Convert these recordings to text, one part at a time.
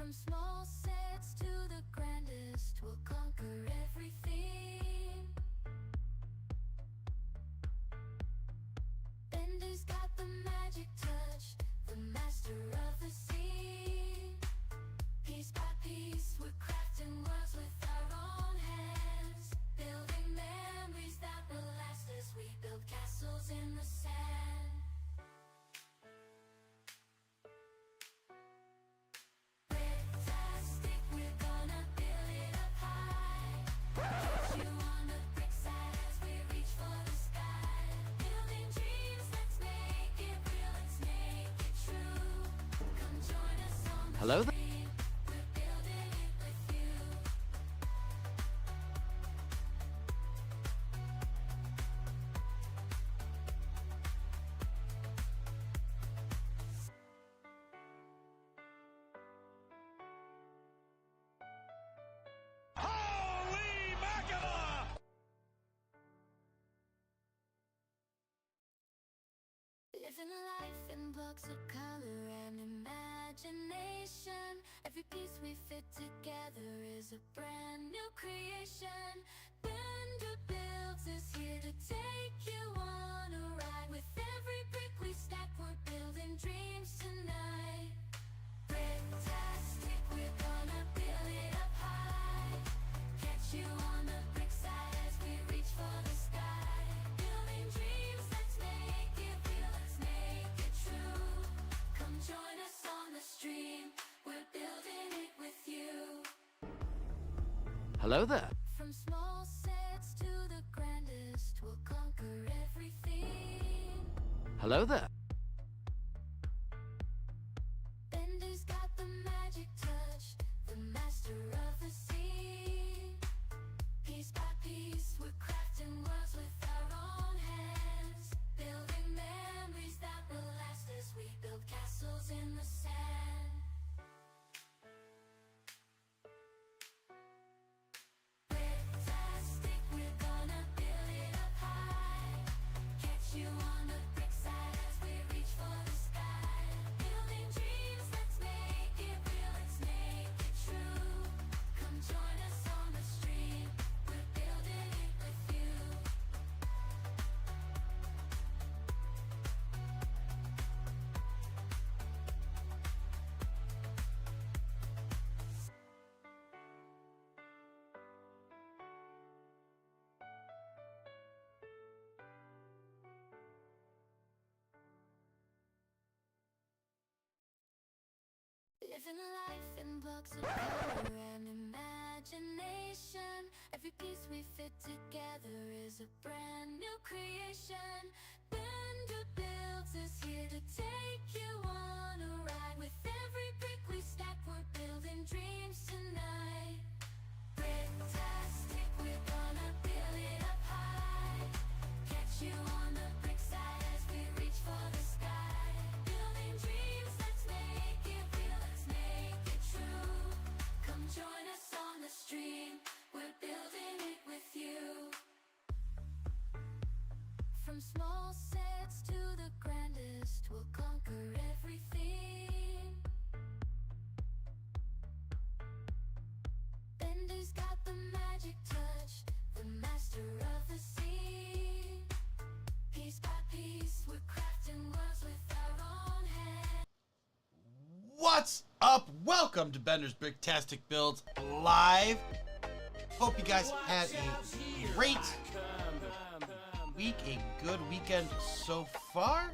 From small sets to the grandest, we'll conquer everything. Bender's got the magic touch, the master of the scene. Piece by piece, we're crafting worlds with our own hands, building memories that will last as we build castles in the sand. Bricktastic, we're gonna build it up high. Put you on the brick side as we reach for the sky. Building dreams, let's make it real, let's make it true. Come join us on the Hello there. stream, we're building it with you. Holy mackerel! Living life in blocks of color and imagination. Every piece we fit together is a brand new creation. Benderbuilds is here to take you on a ride. With every brick we stack, we're building dreams tonight. Bricktastic, we're gonna build it up high. Catch you on the brick side as we reach for the sky. Building dreams, let's make it real, let's make it true. Come join us on the stream, we're building it with you. Hello there. From small sets to the grandest, we'll conquer everything. Hello there. Bender's got the magic touch, the master of the scene. Piece by piece, we're crafting worlds with our own hands, building memories that will last as we build castles in the sand. Bricktastic, we're gonna build it up high. Catch you on the brick side as we reach for the sky. Building dreams, let's make it real, let's make it true. Come join us on the stream, we're building it with you. Living life in blocks of color and imagination. Every piece we fit together is a brand new creation. Benderbuilds is here to take you on a ride. With every brick we stack, we're building dreams tonight. Bricktastic, we're gonna build it up high. Catch you on the brick side as we reach for the sky. Building dreams, let's make it real, let's make it true. Come join us on the stream, we're building it with you. From small sets to the grandest, we'll conquer everything. Bender's got the magic touch, the master of the scene. Piece by piece, we're crafting worlds with our own hands. What's up? Welcome to Bender's Bricktastic Builds Live. Hope you guys had a great week, a good weekend so far.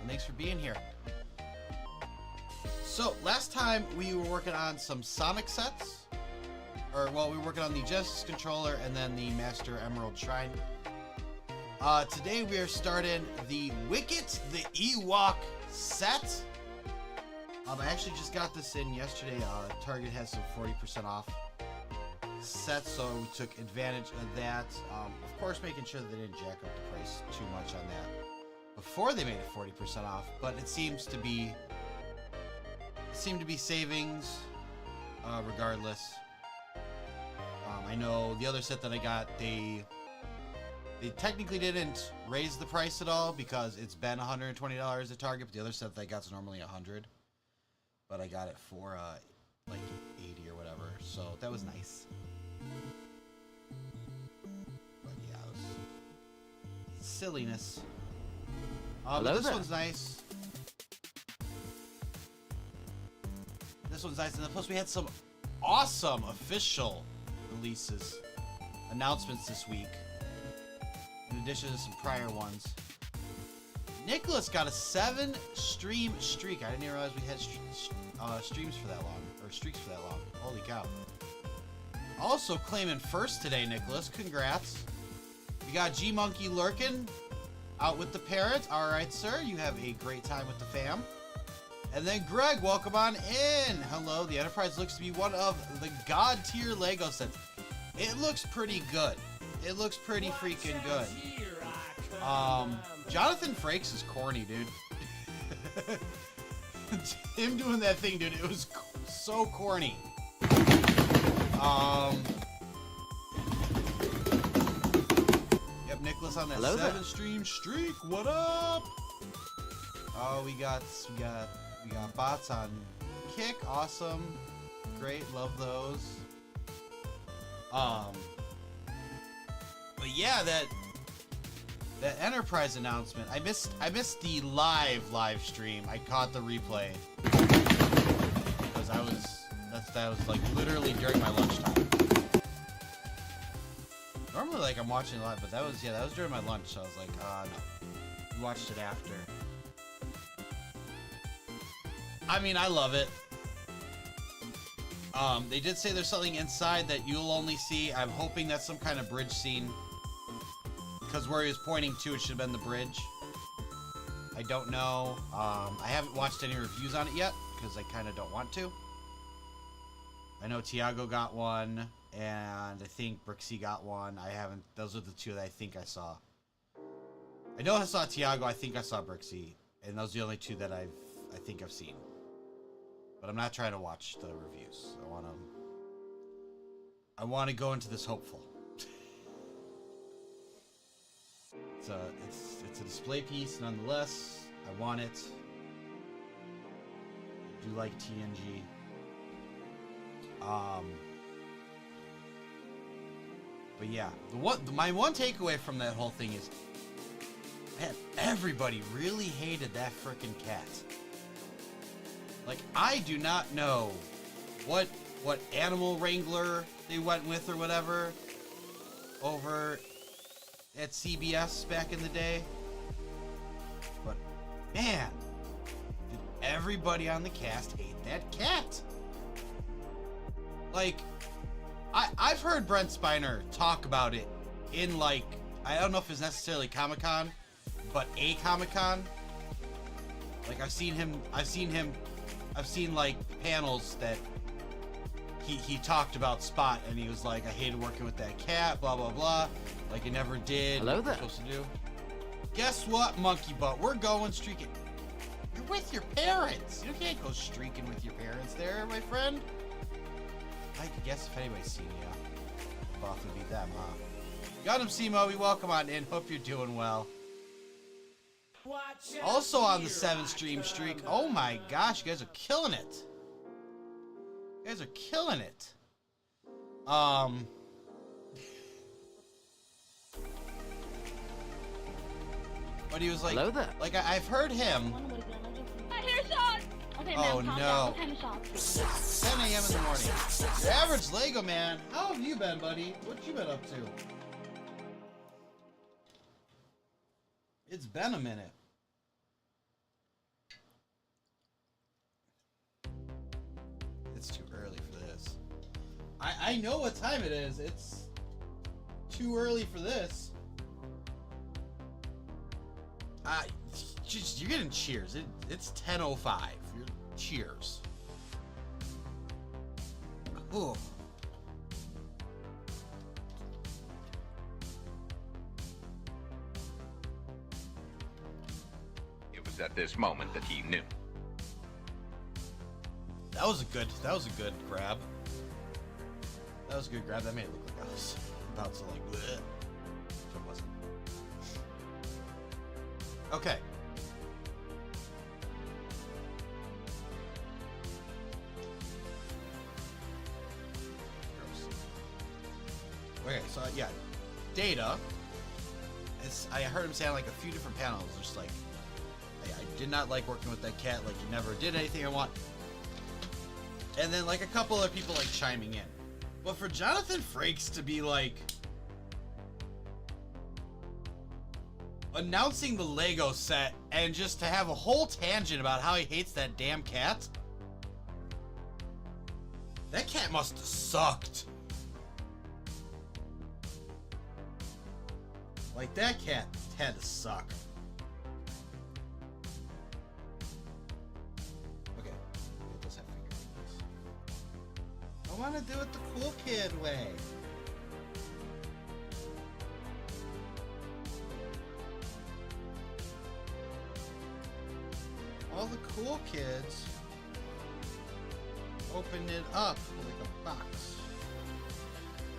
And thanks for being here. So, last time we were working on some Sonic sets. We were working on the Genesis controller and then the Master Emerald Shrine. Today we are starting the Wicket the Ewok set. I actually just got this in yesterday. Target has some 40% off sets, so we took advantage of that. Of course, making sure that they didn't jack up the price too much on that before they made it 40% off. But it seemed to be savings regardless. I know the other set that I got, they technically didn't raise the price at all because it's been $120 at Target, but the other set that I got is normally $100. but I got it for like 80 or whatever, so that was nice. But yeah, it was silliness. But this one's nice. This one's nice, and then plus we had some awesome official releases, announcements this week, in addition to some prior ones. Nicholas got a 7-stream streak. I didn't even realize we had streams for that long, or streaks for that long. Holy cow. Also claiming first today, Nicholas. Congrats. We got G-Monkey lurking out with the parents. All right, sir. You have a great time with the fam. And then Greg, welcome on in. Hello. The Enterprise looks to be one of the god tier Lego sets. It looks pretty good. It looks pretty freaking good. Jonathan Frakes is corny, dude. Him doing that thing, dude, it was so corny. Yep, Nicholas on that 7-stream streak. What up? Oh, we got bots on Kick. Awesome. Great, love those. But yeah, that Enterprise announcement. I missed the live stream. I caught the replay because that was like literally during my lunchtime. Normally, like, I'm watching live, but that was during my lunch. So I was like, no. We watched it after. I mean, I love it. They did say there's something inside that you'll only see. I'm hoping that's some kind of bridge scene. Because where he was pointing to, it should have been the bridge. I don't know. I haven't watched any reviews on it yet, because I kind of don't want to. I know Tiago got one, and I think Brixie got one. I haven't. Those are the two that I think I saw. I know I saw Tiago. I think I saw Brixie, and those are the only two that I think I've seen. But I'm not trying to watch the reviews. I want to go into this hopeful. It's a display piece nonetheless. I want it. I do like TNG. But yeah, my one takeaway from that whole thing is, man, everybody really hated that frickin' cat. Like, I do not know what animal wrangler they went with or whatever over at CBS back in the day. But man, did everybody on the cast hate that cat? Like, I've heard Brent Spiner talk about it in, like, I don't know if it's necessarily Comic-Con, but a Comic-Con. Like, I've seen like panels that he talked about Spot, and he was like, I hated working with that cat, blah blah blah. Like, I never did. Hello there. What we're supposed to do. Guess what, Monkey Butt? We're going streaking. You're with your parents. You can't go streaking with your parents there, my friend. I could guess if anybody's seen you. The buff would be them, huh? Got him, Simo. We welcome on in. Hope you're doing well. Also on the 7-stream streak. Oh my gosh, you guys are killing it. You guys are killing it. But he was like, hello there. Like I've heard him. I hear shots. Okay, Oh ma'am, calm no. down. What kind of shots? 10 a.m. in the morning. Your average Lego man. How have you been, buddy? What you been up to? It's been a minute. It's too early for this. I know what time it is. It's too early for this. You're getting cheers. It's 10:05. You're cheers. Oh. It was at this moment that he knew. That was a good grab. That was a good grab. That made it look like I was about to, like, bleh. But it wasn't. Okay. So yeah, data. I heard him saying like a few different panels. Just like, I did not like working with that cat. Like, you never did anything I want. And then like a couple of people like chiming in. But for Jonathan Frakes to be like announcing the Lego set and just to have a whole tangent about how he hates that damn cat. That cat must have sucked. Like, that cat had to suck. Okay. It does have fingernails. I want to do it the cool kid way. All the cool kids open it up like a box.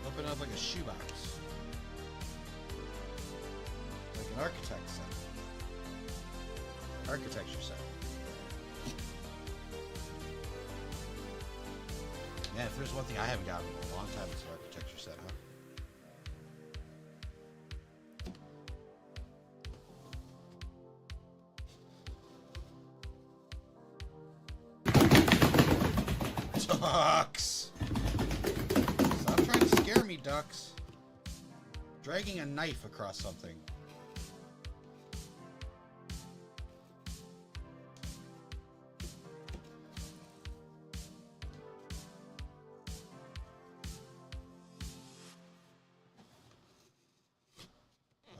Open it up like a shoebox. Like an architect set. Architecture set. Man, if there's one thing I haven't gotten in a long time, it's an architecture set, huh? Ducks! Stop trying to scare me, ducks. Dragging a knife across something.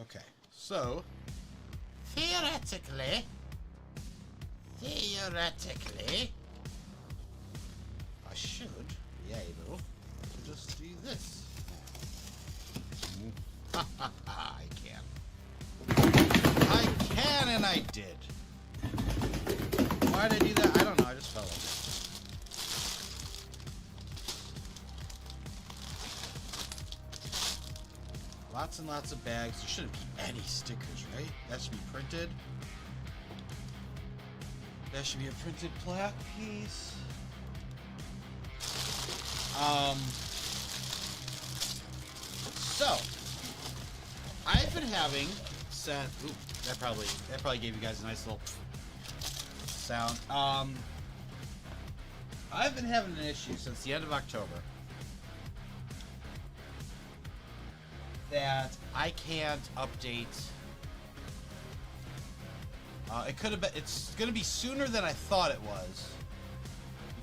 Okay, so theoretically, I should be able to just do this. I can, and I did. Why did I do that? I don't know. I just felt like it. Lots and lots of bags. There shouldn't be any stickers, right? That should be printed. That should be a printed plaque piece. So I've been having sent. Ooh, that probably gave you guys a nice little sound. I've been having an issue since the end of October that I can't update. It could have been. It's going to be sooner than I thought it was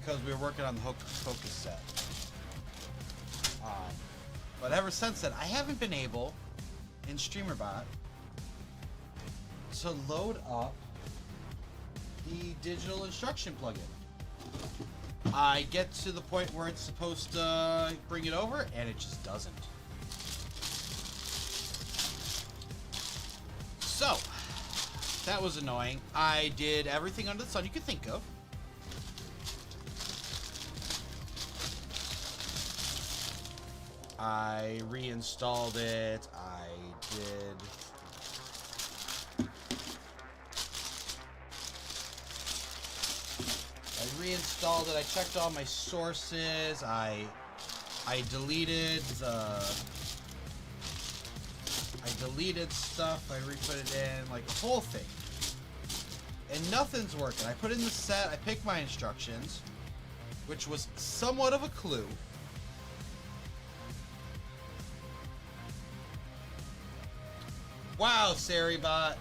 because we were working on the Hocus Pocus set. But ever since then, I haven't been able in StreamerBot to load up the digital instruction plugin. I get to the point where it's supposed to bring it over, and it just doesn't. So, that was annoying. I did everything under the sun you could think of. I reinstalled it. I reinstalled it. I checked all my sources. I deleted stuff. I re-put it in, like the whole thing. And nothing's working. I put in the set. I picked my instructions, which was somewhat of a clue. Wow, Saribot.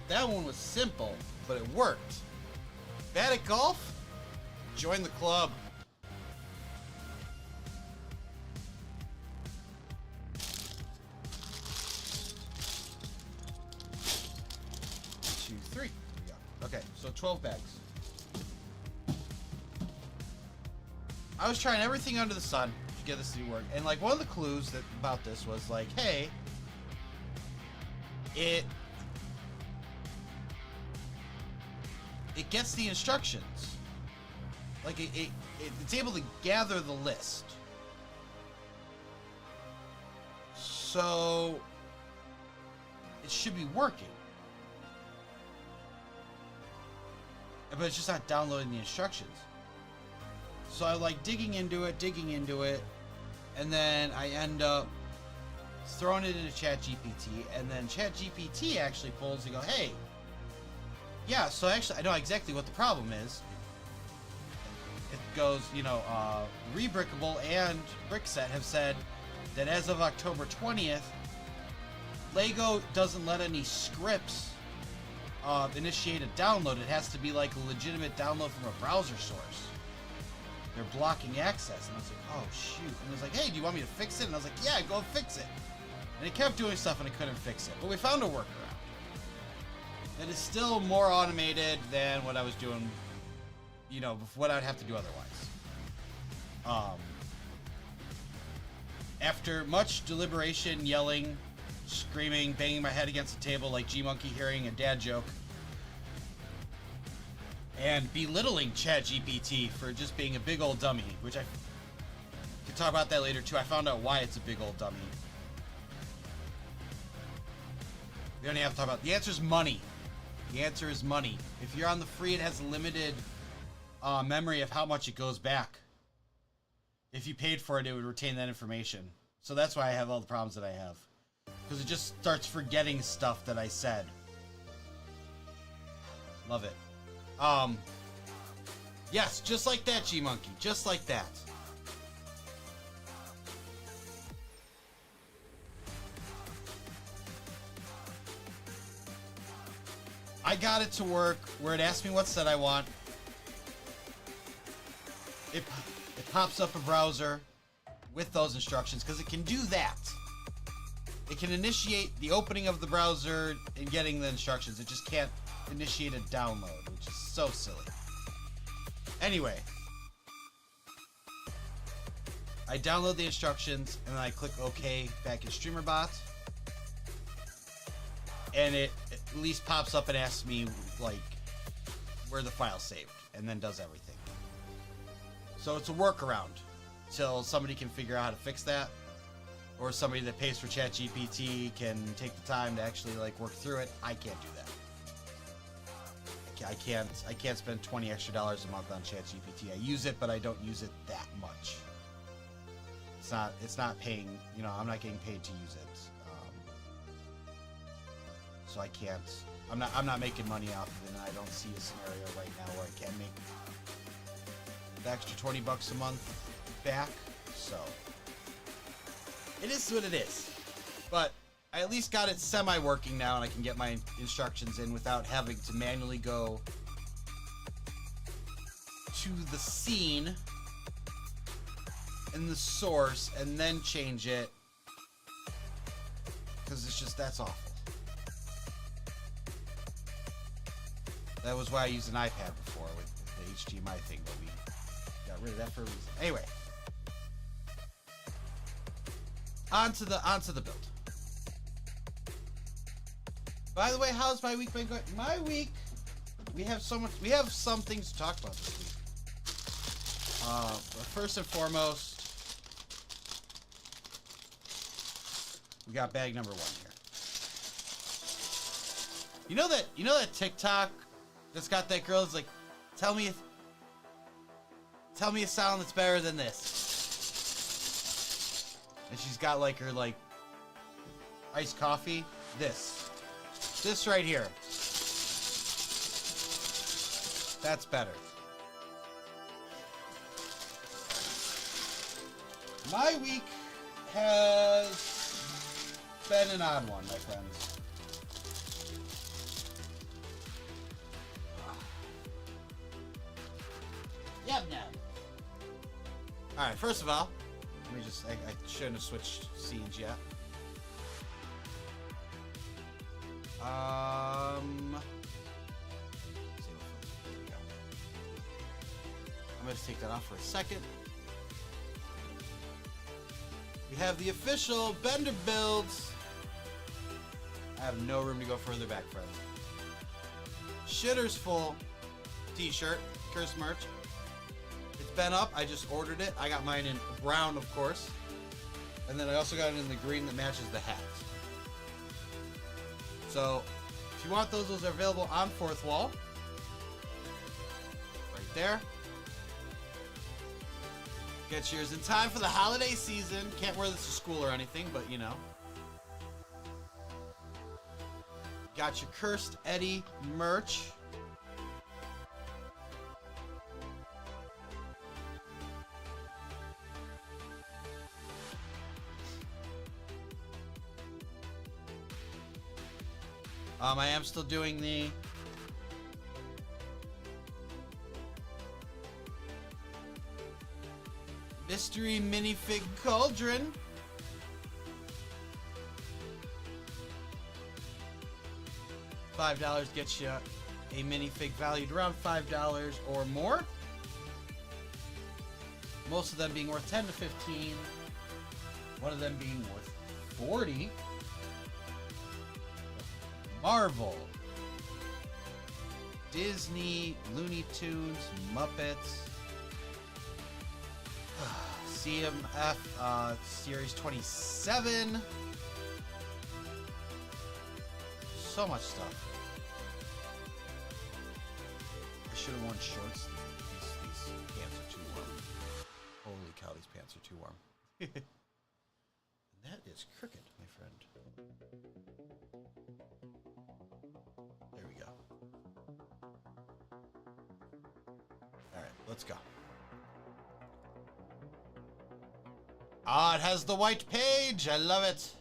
That one was simple, but it worked. Bad at golf? Join the club. Two, three. There we go. Okay, so 12 bags. I was trying everything under the sun to get this to work. And like one of the clues about this was like, hey, it gets the instructions. Like it's able to gather the list. So it should be working. But it's just not downloading the instructions. So I like digging into it, and then I end up throwing it into ChatGPT, and then ChatGPT actually pulls and go, hey, yeah, so actually I know exactly what the problem is. It goes, you know, Rebrickable and Brickset have said that as of October 20th, Lego doesn't let any scripts initiate a download. It has to be like a legitimate download from a browser source. They're blocking access. And I was like, oh, shoot. And it was like, hey, do you want me to fix it? And I was like, yeah, go fix it. And it kept doing stuff and I couldn't fix it. But we found a workaround. It is still more automated than what I was doing, you know, what I'd have to do otherwise. After much deliberation, yelling, screaming, banging my head against the table like G-Monkey hearing a dad joke, and belittling ChatGPT for just being a big old dummy, which I can talk about that later too. I found out why it's a big old dummy. We don't even have to talk about it. The answer is money. The answer is money. If you're on the free, it has limited memory of how much it goes back. If you paid for it, it would retain that information. So that's why I have all the problems that I have. Because it just starts forgetting stuff that I said. Love it. Yes, just like that, G-Monkey. Just like that. I got it to work where it asked me what set I want. It pops up a browser with those instructions because it can do that. It can initiate the opening of the browser and getting the instructions. It just can't initiate a download, which is so silly. Anyway, I download the instructions and then I click OK back in StreamerBot, and it at least pops up and asks me like where the file's saved, and then does everything. So it's a workaround till somebody can figure out how to fix that, or somebody that pays for ChatGPT can take the time to actually like work through it. I can't do that. I can't spend $20 extra a month on ChatGPT. I use it, but I don't use it that much. It's not paying, you know, I'm not getting paid to use it. So I can't, I'm not making money off of it, and I don't see a scenario right now where I can make the extra $20 a month back. So it is what it is. But I at least got it semi-working now, and I can get my instructions in without having to manually go to the scene and the source and then change it, because it's just, that's awful. That was why I used an iPad before with the HDMI thing, but we got rid of that for a reason. Anyway, onto the build. By the way, how's my week been going? My week, we have some things to talk about this week. But first and foremost, we got bag number 1 here. You know that TikTok that's got that girl that's like, tell me a sound that's better than this. And she's got like her like iced coffee. This right here. That's better. My week has been an odd one, my friends. Yep, no. Alright, first of all, let me just, I shouldn't have switched scenes yet. Let's see there we go. I'm going to take that off for a second. We have the official Benderbuilds. I have no room to go further back, friends. Shitter's Full t-shirt, Curse merch. It's been up. I just ordered it. I got mine in brown, of course. And then I also got it in the green that matches the hat. So, if you want those are available on Fourth Wall. Right there. Get yours in time for the holiday season. Can't wear this to school or anything, but you know. Got your Cursed Eddie merch. I am still doing the mystery minifig cauldron. $5 gets you a minifig valued around $5 or more. Most of them being worth 10 to 15. One of them being worth 40. Marvel, Disney, Looney Tunes, Muppets, CMF, Series 27. So much stuff. I should have worn shorts. These pants are too warm. Holy cow, these pants are too warm. And that is crooked, my friend. There we go. Alright, let's go. Ah, it has the white page! I love it!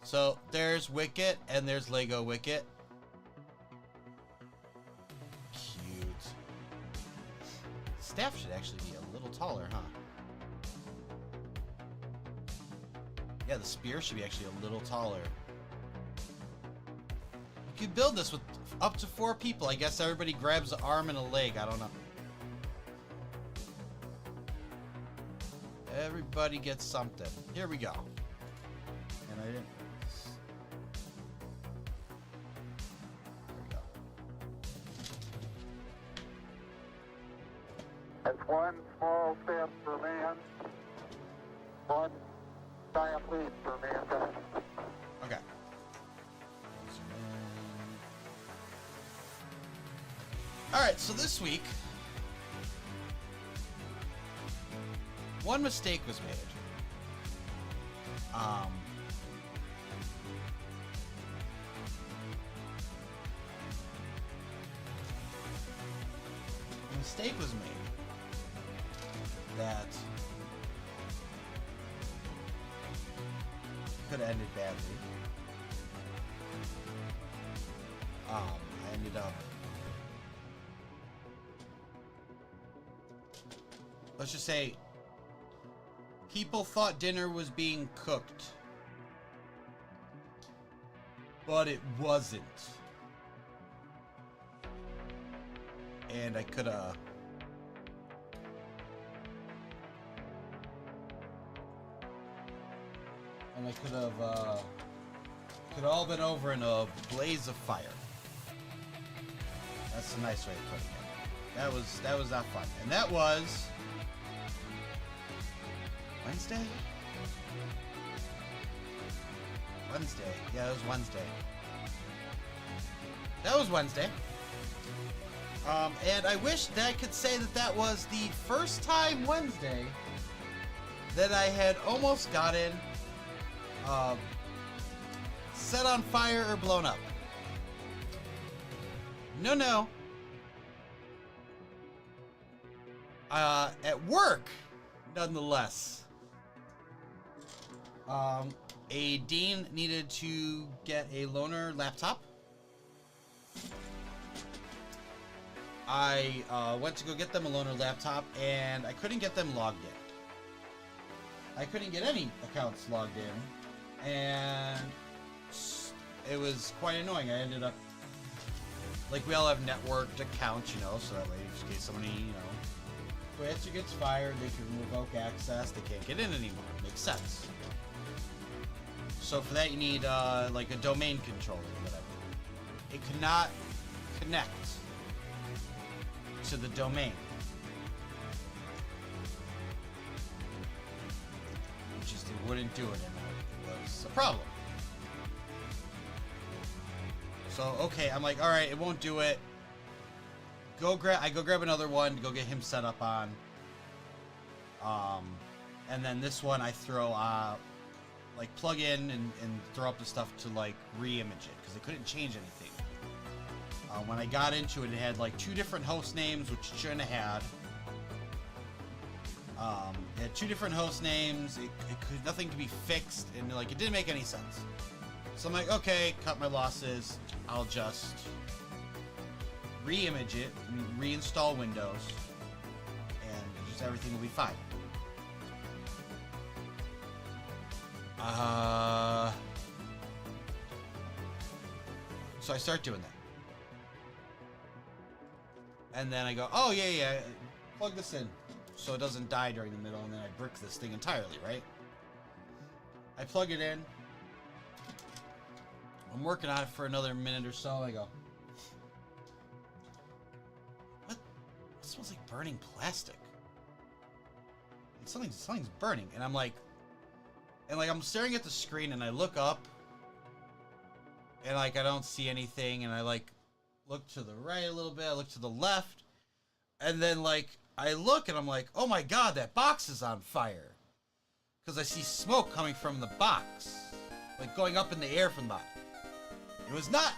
So, there's Wicket, and there's Lego Wicket. Cute. Staff should actually be a little taller, huh? Yeah, the spear should be actually a little taller. You could build this with up to 4 people. I guess everybody grabs an arm and a leg. I don't know. Everybody gets something. Here we go. And I didn't. There we go. It's one small step for man, one giant leap for mankind. Okay. Alright, so this week, one mistake was made. A mistake was made that could have ended badly. I ended up, let's just say, people thought dinner was being cooked, but it wasn't. And I could have could all been over in a blaze of fire. That's a nice way of putting it. That was not fun. And that was Wednesday? Wednesday. Yeah, it was Wednesday. That was Wednesday. And I wish that I could say that that was the first time Wednesday that I had almost gotten set on fire or blown up. No. At work, nonetheless. A dean needed to get a loaner laptop. I went to go get them a loaner laptop, and I couldn't get them logged in. I couldn't get any accounts logged in, and it was quite annoying. I ended up, like, we all have networked accounts, you know, so that way, in case somebody, you know, quits or gets fired, they can revoke access. They can't get in anymore. Makes sense. So for that, you need like a domain controller or whatever. It cannot connect to the domain, it just wouldn't do it, and it was a problem. So okay, I'm like, all right, it won't do it. I go grab another one to go get him set up on. And then this one I throw like plug in and throw up the stuff to like re-image it because they couldn't change anything. When I got into it, it had like 2 different host names, which it shouldn't have had. It had 2 different host names. Nothing could be fixed, and like it didn't make any sense. So I'm like, okay, cut my losses. I'll just re-image it, reinstall Windows, and just everything will be fine. So I start doing that. And then I go, oh yeah, plug this in so it doesn't die during the middle, and then I brick this thing entirely, right? I plug it in. I'm working on it for another minute or so. I go, what? It smells like burning plastic. Something's burning, and I'm like, I'm staring at the screen, and I look up, and like I don't see anything, and I like look to the right a little bit, I look to the left, and then like I look, and I'm like, oh my god, that box is on fire, because I see smoke coming from the box, like going up in the air from the box. It was not.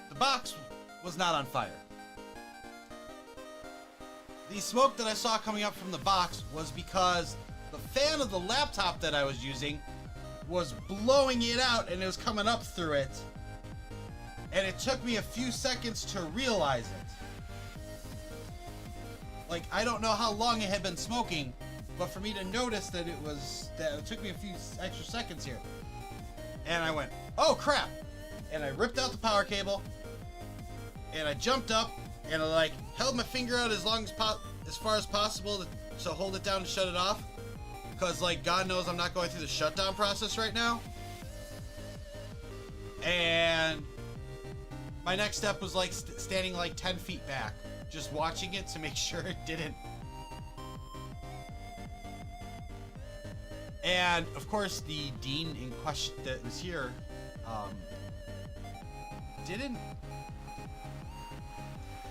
The box was not on fire. The smoke that I saw coming up from the box was because the fan of the laptop that I was using was blowing it out, and it was coming up through it. And it took me a few seconds to realize it. Like, I don't know how long it had been smoking, but for me to notice that it took me a few extra seconds here. And I went, oh crap! And I ripped out the power cable, and I jumped up, and I like held my finger out as far as possible to hold it down and shut it off, because like God knows I'm not going through the shutdown process right now. And my next step was like standing like 10 feet back, just watching it to make sure it didn't. And of course, the dean in question that was here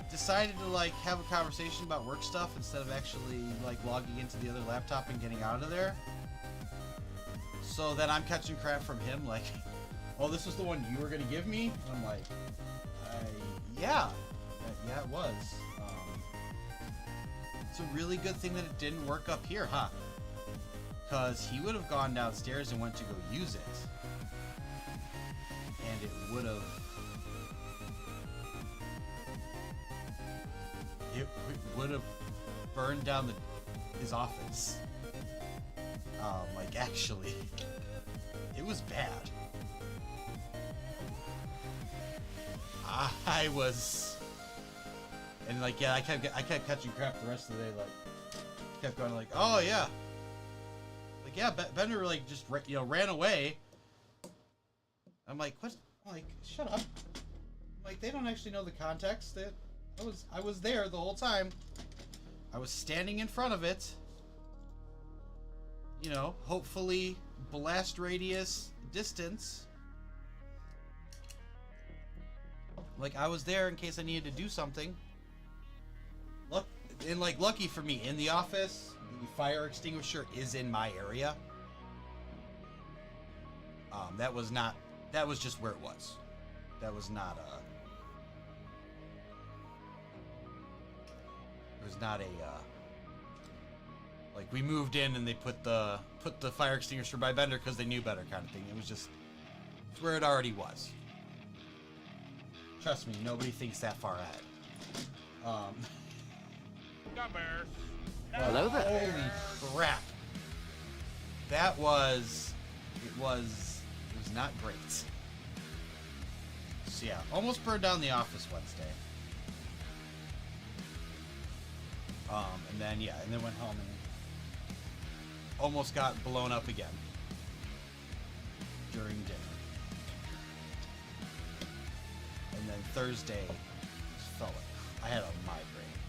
decided to like have a conversation about work stuff instead of actually like logging into the other laptop and getting out of there. So then I'm catching crap from him like, oh, this was the one you were gonna give me? And I'm like, yeah, it was. It's a really good thing that it didn't work up here, huh? Because he would have gone downstairs and went to go use it, and it would have burned down his office. Like actually, it was bad. I was, and like yeah, I kept catching crap the rest of the day. Like kept going like, oh yeah. Like yeah, Bender like just ran away. I'm like, what? I'm like, shut up. Like they don't actually know the context. That I was there the whole time. I was standing in front of it. You know, hopefully blast radius distance. Like I was there in case I needed to do something. Look, and like lucky for me, in the office, the fire extinguisher is in my area. That was just where it was. That was not it was not a like we moved in and they put the fire extinguisher by Bender because they knew better kind of thing. It was just where it already was. Trust me, nobody thinks that far ahead. Hello there. Holy crap. That was... It was not great. So yeah, almost burned down the office Wednesday. And then went home and almost got blown up again during dinner. And then Thursday just felt like I had a migraine.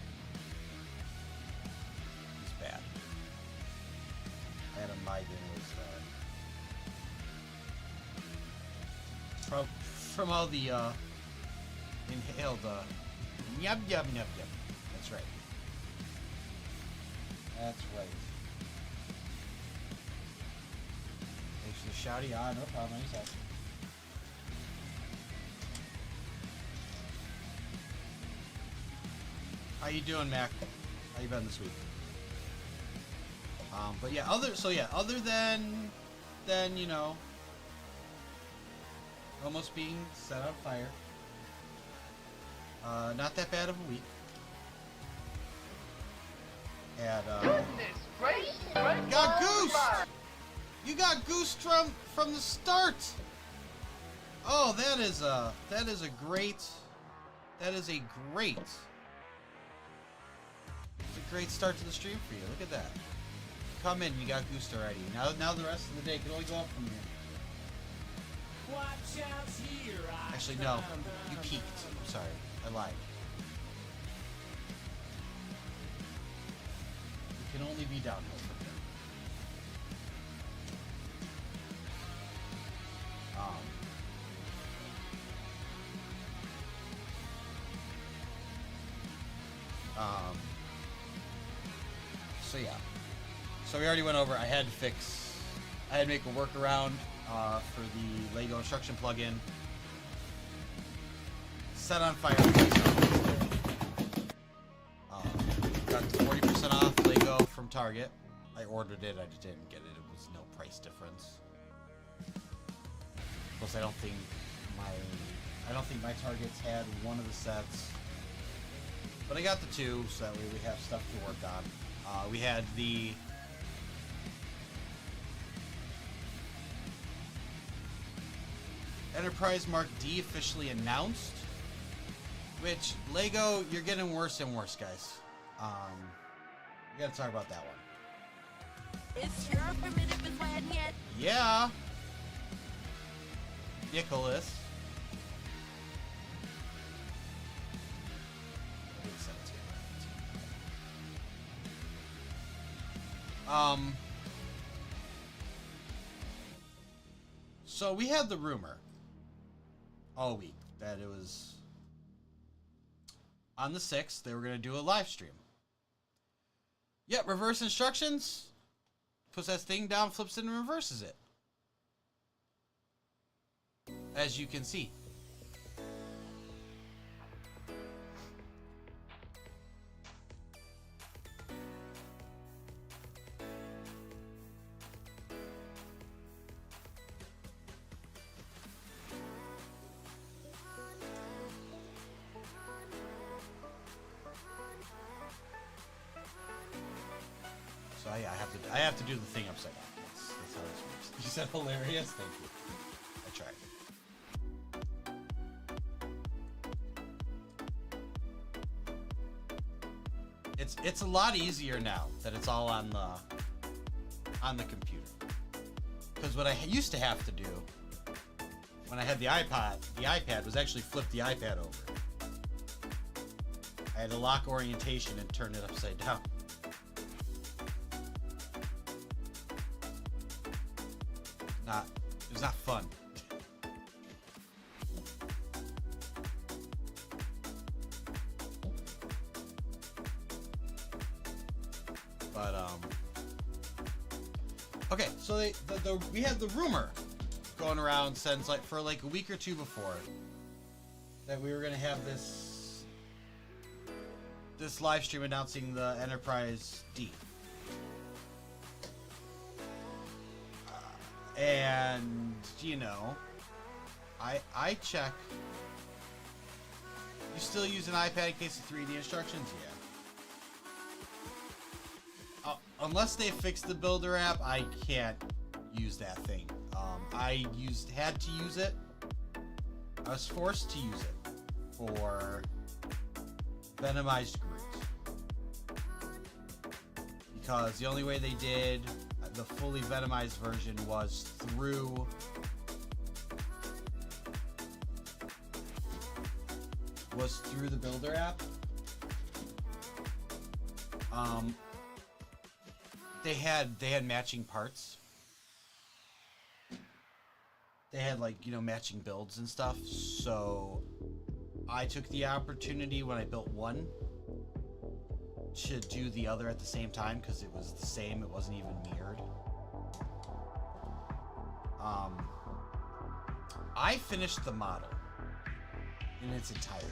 It was bad. I had a migraine. It was from all the inhaled yum yum yum yum. That's right. That's right. Thanks for the shouty. No problem. Anytime. How you doing, Mac? How you been this week? But yeah, other than you know, almost being set on fire. Not that bad of a week. And you got Goose. You got Goose from the start. Oh, that is a great. It's a great start to the stream for you. Look at that. Come in, you got Goose already. Now the rest of the day can only go up from here. Actually, no. You peaked. I'm sorry. I lied. You can only be downhill from here. So yeah. So we already went over. I had to make a workaround for the Lego instruction plugin. Set on fire. Got 40% off Lego from Target. I ordered it. I just didn't get it. It was no price difference. Plus, I don't think my Targets had one of the sets. But I got the two, so that way we have stuff to work on. We had the Enterprise Mark D officially announced, which Lego, you're getting worse and worse, guys. We gotta talk about that one. It's your primitive plan yet. Yeah. Nicholas. So we had the rumor all week that it was on the 6th they were going to do a live stream. Yep, reverse instructions. Puts that thing down, flips it, and reverses it. As you can see. So yeah, I have to do the thing upside down. That's how this works. You said hilarious? Thank you. I tried. It's a lot easier now that it's all on the computer. Because what I used to have to do when I had the iPad was actually flip the iPad over. I had to lock orientation and turn it upside down. It was not fun. But okay, so we had the rumor going around since for like a week or two before that we were gonna have this live stream announcing the Enterprise D. And you know, I check. You still use an iPad in case of 3D instructions? Yeah. Unless they fixed the Builder app, I can't use that thing. I had to use it. I was forced to use it for Venomized Groot because the only way they did the fully Venomized version was through the Builder app. They had matching parts. They had matching builds and stuff. So I took the opportunity when I built one to do the other at the same time because it was the same. It wasn't even mirrored. I finished the model in its entirety.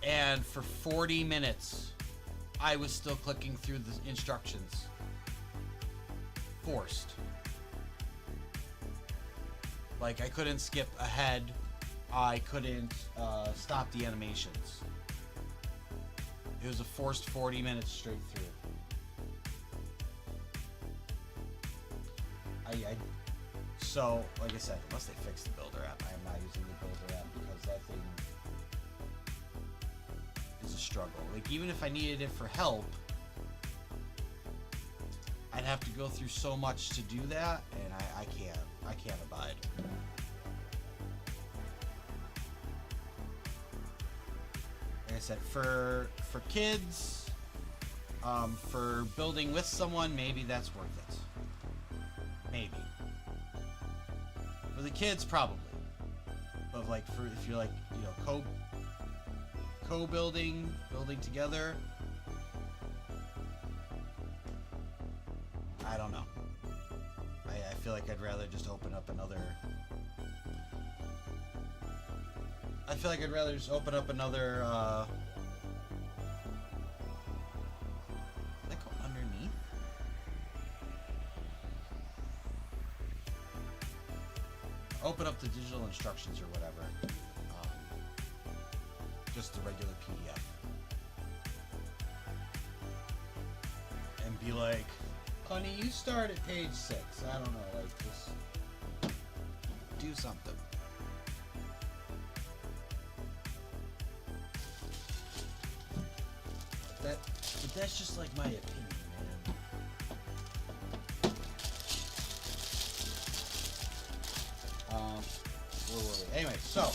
And for 40 minutes, I was still clicking through the instructions. Forced. Like, I couldn't skip ahead. I couldn't stop the animations. It was a forced 40 minutes straight through. So, like I said, unless they fix the Builder app, I am not using the Builder app because that thing is a struggle. Like, even if I needed it for help, I'd have to go through so much to do that, and I can't abide. Like I said, for kids, for building with someone, maybe that's worth it. Maybe. For the kids, probably. But like, for if you're like, you know, co-building, building together, I don't know. I feel like I'd rather just open up another. I feel like I'd rather just open up another. Did that go underneath? Open up the digital instructions or whatever. Just the regular PDF. And be like, honey, you start at page 6. I don't know, like, just do something. But that's just like my opinion, man. Where were we? Anyway, so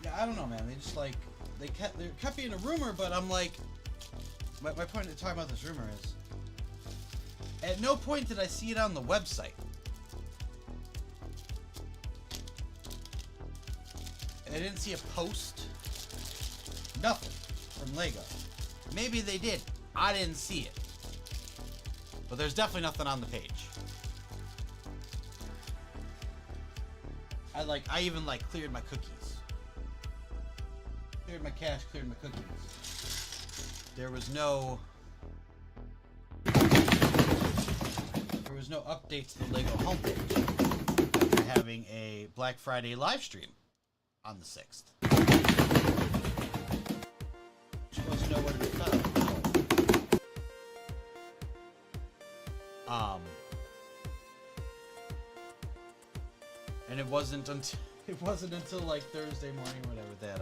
yeah, I don't know, man. They just like they kept being a rumor, but I'm like, my point of talking about this rumor is, at no point did I see it on the website. I didn't see a post. Nothing from Lego. Maybe they did. I didn't see it. But there's definitely nothing on the page. I even cleared my cookies. Cleared my cache, cleared my cookies. There was no update to the Lego homepage after having a Black Friday live stream on the 6th. You're supposed to know where to be found. And it wasn't until like Thursday morning or whatever that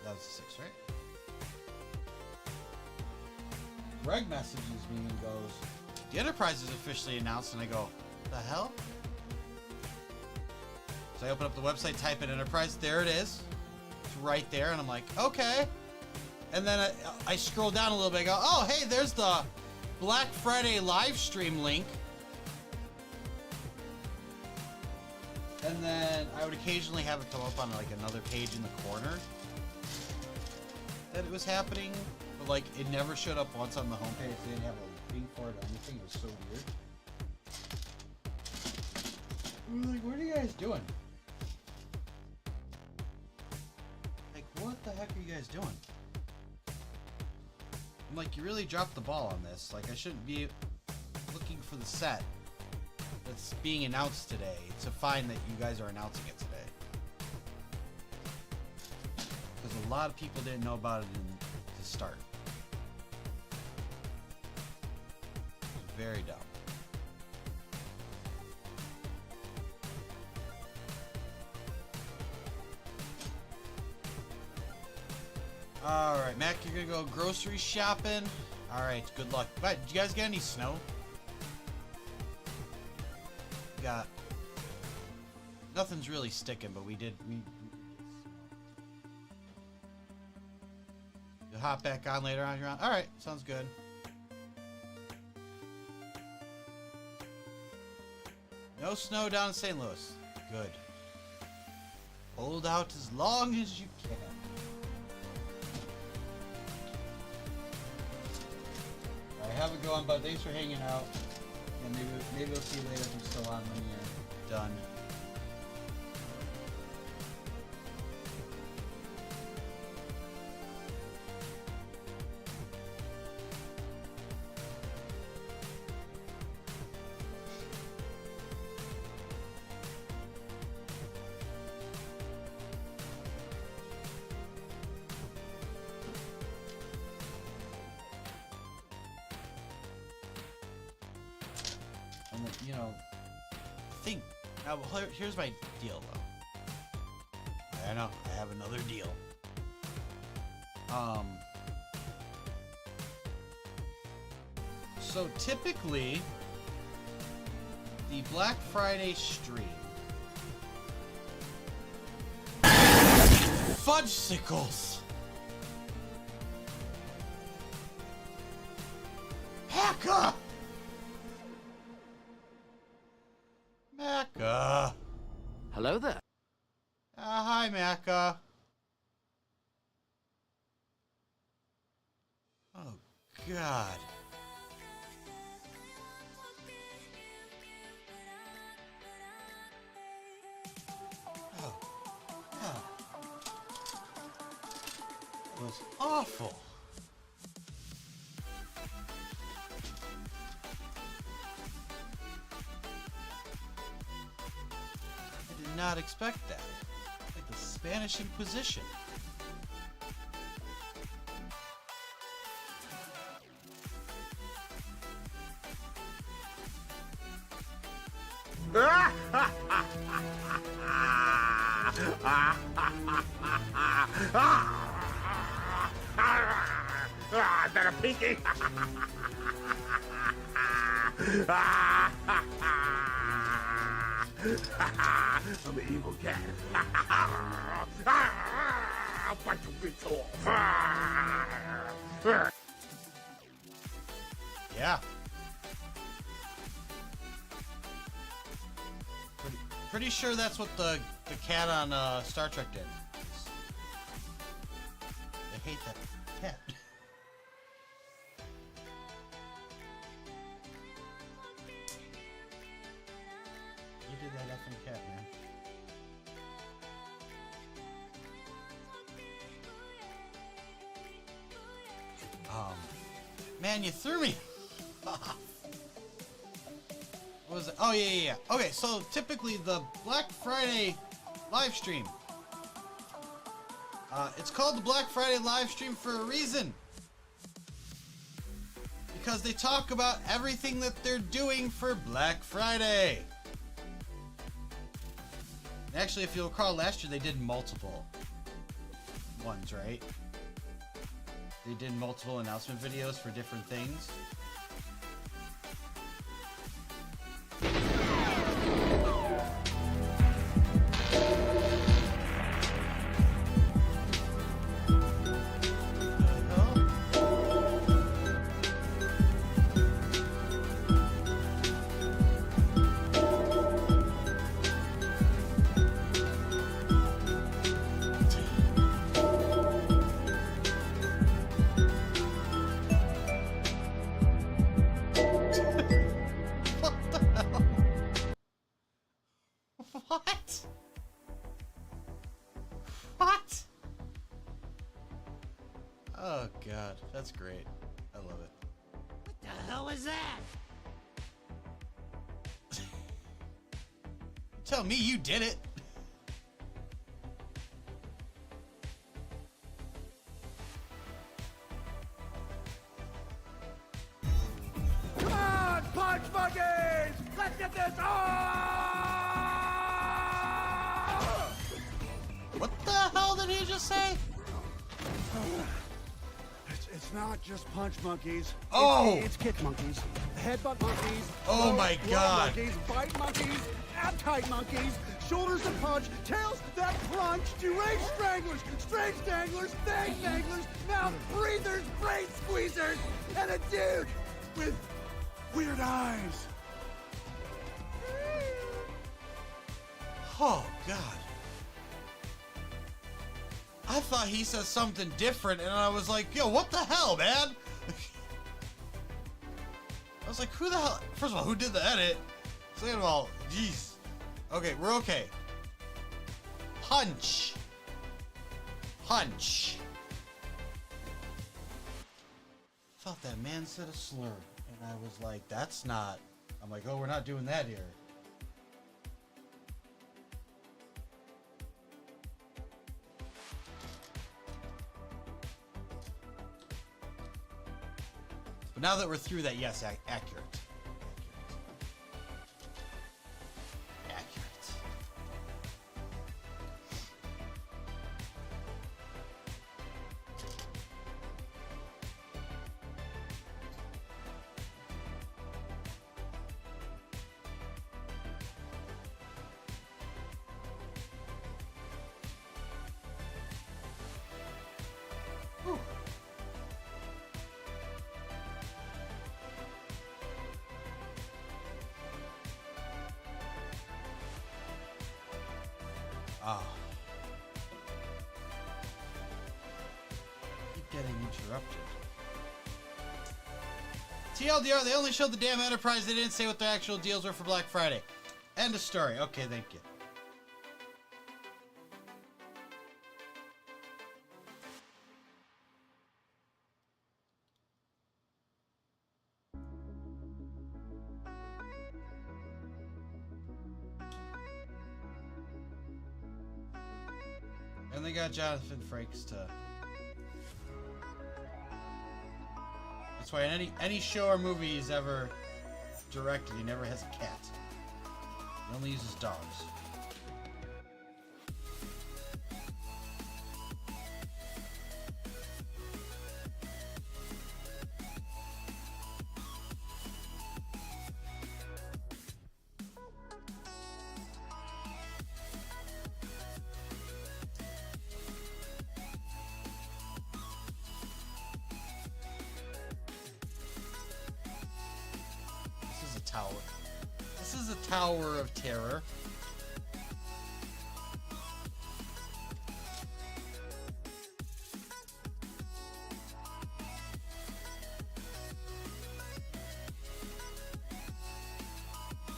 was the 6th, right? Greg messages me and goes, "The Enterprise is officially announced," and I go, "The hell?" So I open up the website, type in Enterprise, there it is. It's right there, and I'm like, okay. And then I scroll down a little bit, I go, oh, hey, there's the Black Friday live stream link. And then I would occasionally have it come up on like another page in the corner that it was happening, but like it never showed up once on the homepage. They didn't have a link for it or anything. It was so weird. I was like, what are you guys doing? Like, what the heck are you guys doing? I'm like, you really dropped the ball on this. Like, I shouldn't be looking for the set that's being announced today to find that you guys are announcing it today. Because a lot of people didn't know about it to start. It was very dumb. Alright, Mac, you're gonna go grocery shopping. Alright, good luck. But, did you guys get any snow? Got... Nothing's really sticking, but we you'll hop back on later on your own? Alright, sounds good. No snow down in St. Louis. Good. Hold out as long as you can. have a go on, bud. Thanks for hanging out. And maybe we'll see you later if I'm still on when you're done. And you know, think. Now, here's my deal, though. I know I have another deal. So typically, the Black Friday stream. Fudgesicles. Hacker. Macca. Hello there. Hi, Macca. Oh, God. Oh, God. It was awful. I did not expect that. Like the Spanish Inquisition. Is that a pinky? I'm an evil cat. I'll bite your bits off. Yeah. Pretty sure that's what the cat on Star Trek did. I hate that cat. You did that effing cat, man. Man, you threw me off. What was it? Oh, yeah. Okay, so typically the Black Friday live stream. It's called the Black Friday live stream for a reason. Because they talk about everything that they're doing for Black Friday. Actually, if you'll recall, last year they did multiple ones, right? They did multiple announcement videos for different things. What? Oh God, that's great. I love it. What the hell is that? Tell me you did it. Come on, punch monkeys! Let's get this on! What the hell did he just say? It's not just punch monkeys. Oh! It's kick monkeys, headbutt monkeys. Oh my blow God. Monkeys, bite monkeys, appetite monkeys, shoulders that punch, tails that crunch, deranged stranglers, strange danglers, fang danglers, mouth breathers, brain squeezers, and a dude with weird eyes. Oh God. I thought he said something different, and I was like, yo, what the hell, man? I was like, who the hell? First of all, who did the edit? Second of all, jeez. Okay, we're okay. Punch. Punch. Thought that man said a slur, and I was like, that's not. I'm like, oh, we're not doing that here. But now that we're through that, yes, accurate. Whew. Ah. Keep getting interrupted. TLDR, they only showed the damn Enterprise. They didn't say what their actual deals were for Black Friday. End of story. Okay, thank you. And they got Jonathan Frakes to... That's why in any show or movie he's ever directed, he never has a cat. He only uses dogs. Tower. This is a tower of terror.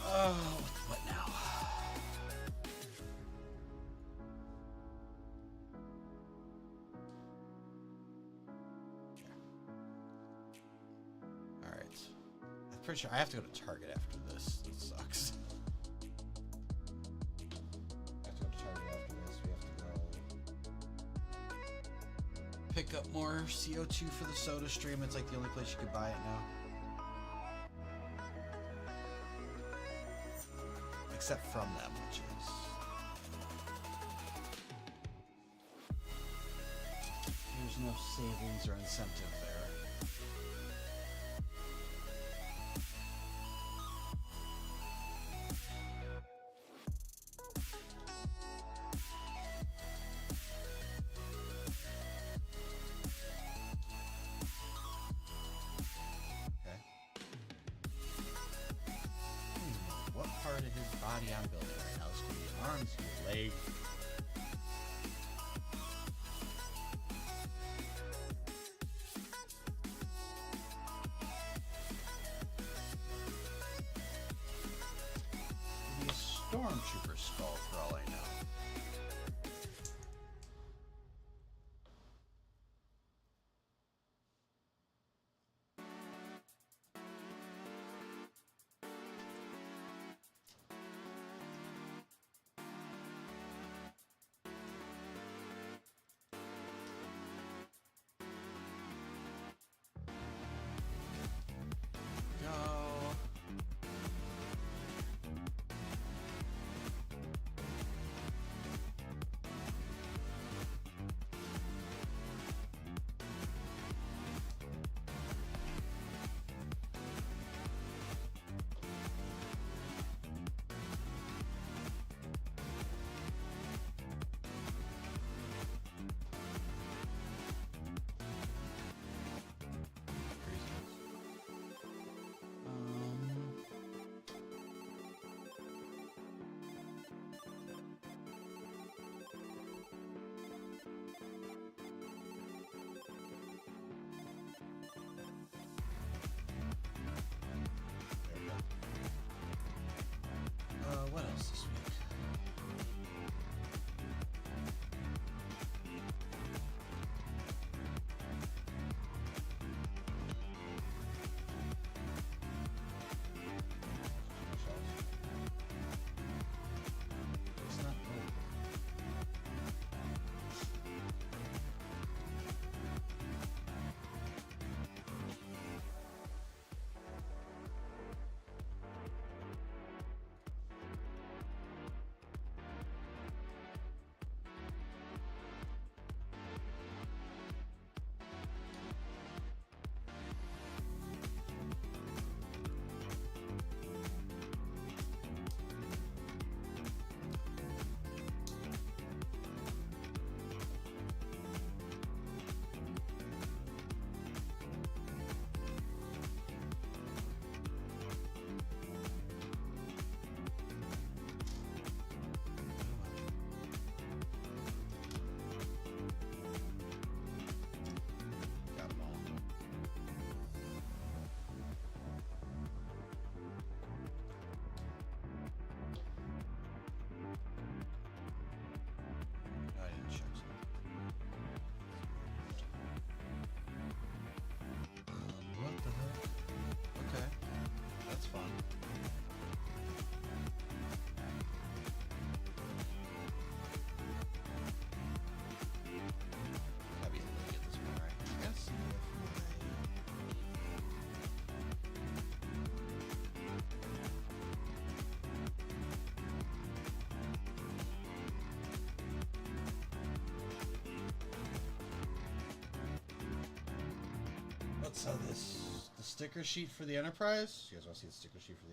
Oh, what now? All right. Pretty sure I have to go to Target after this. That sucks. I have to go to Target after this. We have to go pick up more CO2 for the soda stream. It's like the only place you could buy it now. Except from them, which is... There's no savings or incentive there. I'm building right now. This could be an arm, this could be a leg. Could be a stormtrooper skull for all I know. What's this? The sticker sheet for the Enterprise? You guys want to see the sticker sheet for the...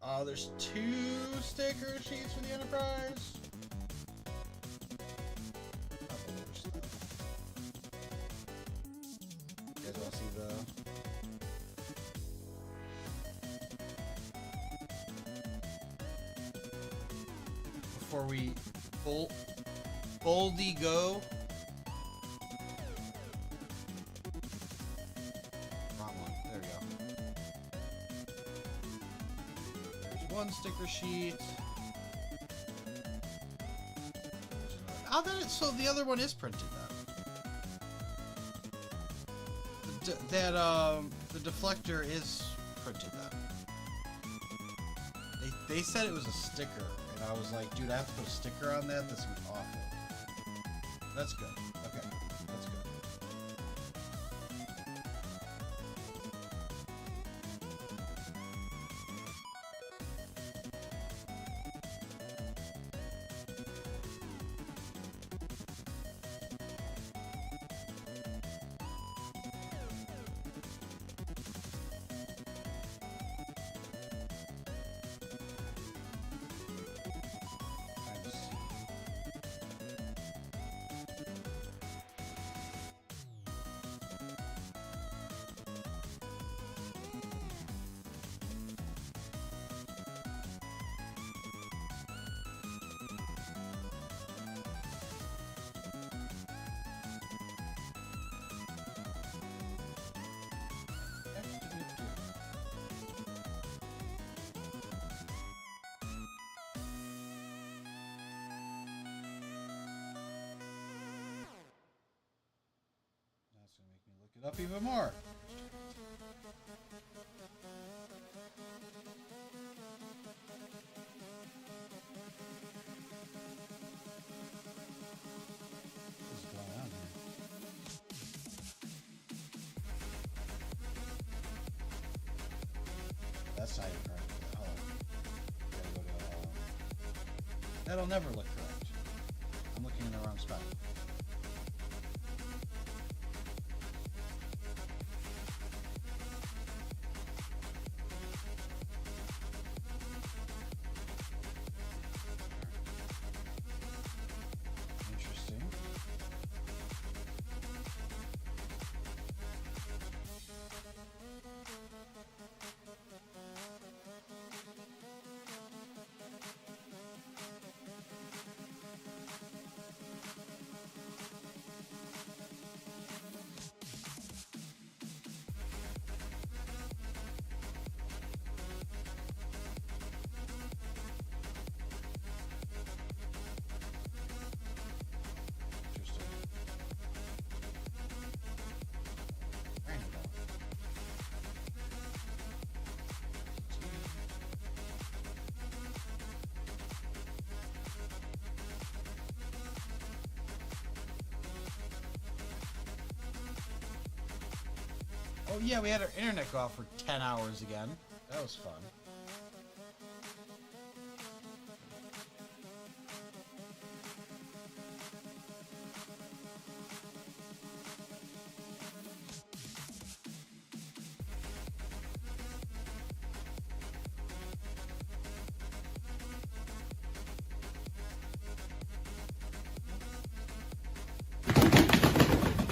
Oh, there's 2 sticker sheets for the Enterprise. You guys want to see the... Before we boldly go. Wrong one. There we go. There's one sticker sheet. Oh, then it's, so the other one is printed then. The deflector is printed then. They said it was a sticker. And I was like, dude, I have to put a sticker on that? That's awful. That's good. Okay. That's good. It up even more. What's going on here? That's not even correct. Oh. Gotta go to, that'll never look correct. I'm looking in the wrong spot. Oh yeah, we had our internet go off for 10 hours again. That was fun.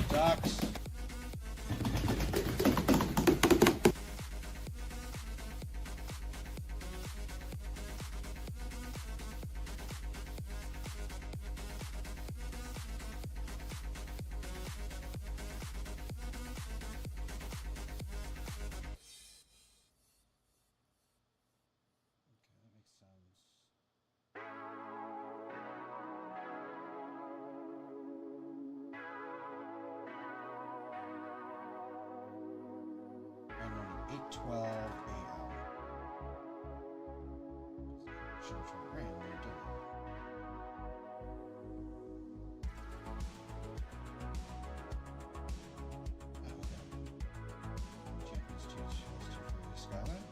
Ducks. And only 8:12 a.m. Should have tried rain, but it didn't. Oh, okay. Champions teach us to free the skyline.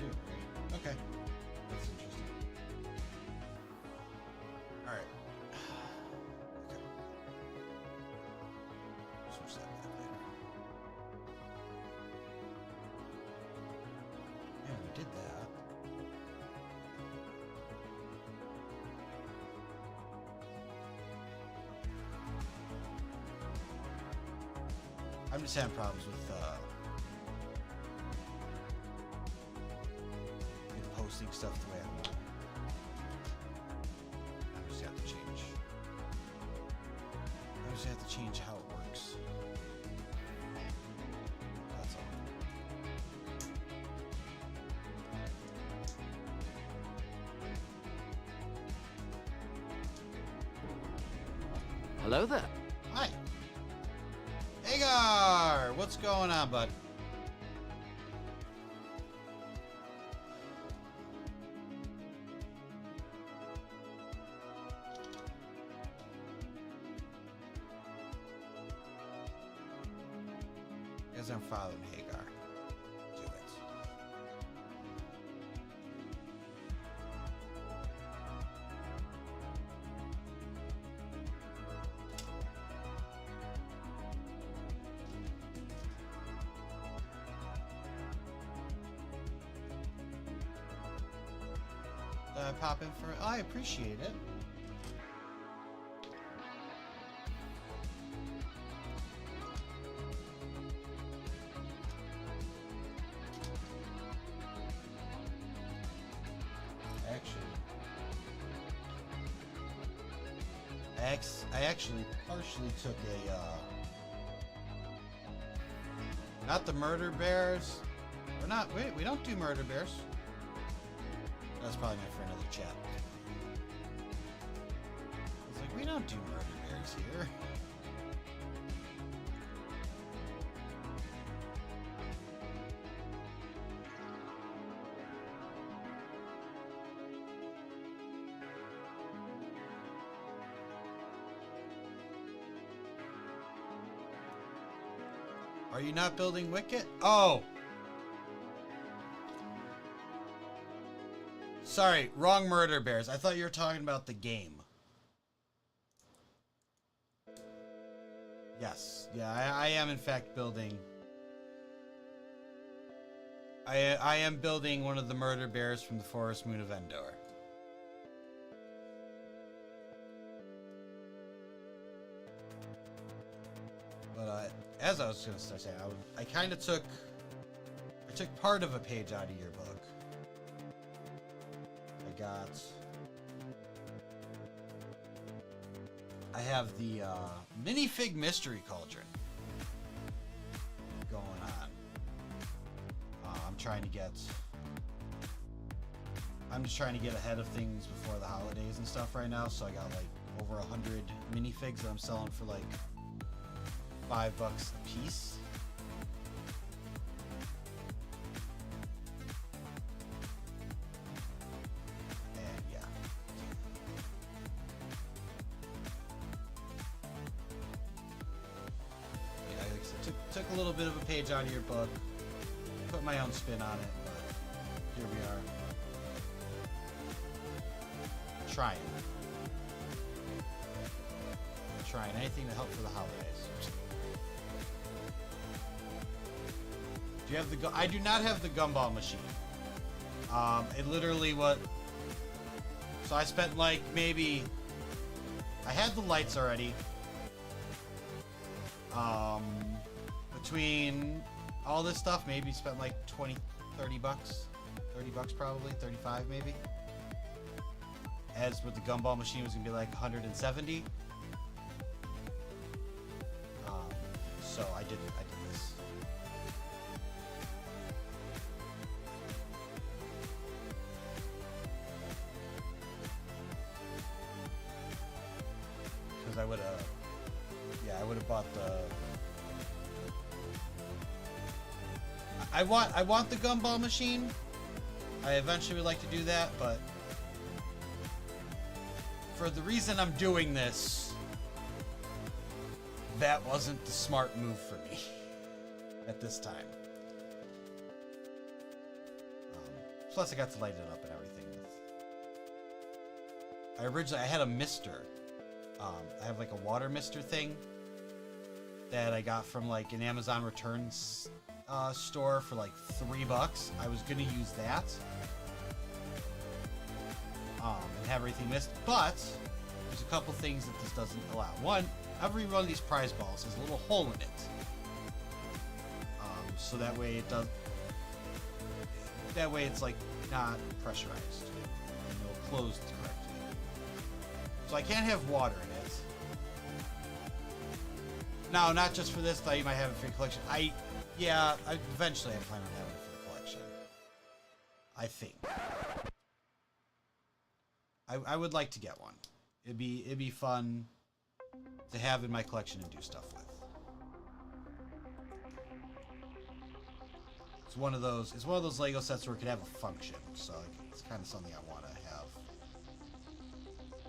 too, right? Okay. That's interesting. Alright. Okay. Switch that back later. Yeah, we did that. I'm just having problems with posting stuff the way I want. I just have to change. I just have to change how it works. That's all. Hello there. Hi. Hagar! What's going on, bud? As I'm following Hagar. Do it. Pop in for it. I appreciate it. I actually partially took a not the murder bears. We're not. Wait, we don't do murder bears. That's probably meant for another chat. It's like, we don't do murder bears here. Are you not building Wicket? Oh! Sorry, wrong murder bears. I thought you were talking about the game. Yes. Yeah, I am in fact building... I am building one of the murder bears from the Forest Moon of Endor. But as I was going to start saying, I kind of took part of a page out of your book. I have the minifig mystery cauldron going on. I'm just trying to get ahead of things before the holidays and stuff right now. So I got like over 100 minifigs that I'm selling for like $5 a piece. Took a little bit of a page out of your book, put my own spin on it, but here we are. Trying anything to help for the holidays. Do you have the I do not have the gumball machine. It literally so I spent like maybe, I had the lights already. Between all this stuff, maybe spent like 20, 30 bucks. 30 bucks probably, 35 maybe. As with the gumball machine was gonna be like 170. So I did this. Because I would have bought the. I want the gumball machine. I eventually would like to do that, but for the reason I'm doing this, that wasn't the smart move for me at this time. Plus, I got to light it up and everything. I had a mister. I have like a water mister thing that I got from like an Amazon returns store for like $3. I was gonna use that and have everything mist, but there's a couple things that this doesn't allow. One, every one of these prize balls has a little hole in it, so that way it does. That way it's like not pressurized and it'll close correctly. So I can't have water in it. No, not just for this, though. You might have it for your collection. Eventually I plan on having it for the collection. I think. I would like to get one. It'd be fun to have in my collection and do stuff with. It's one of those Lego sets where it could have a function, so it's kind of something I want to have.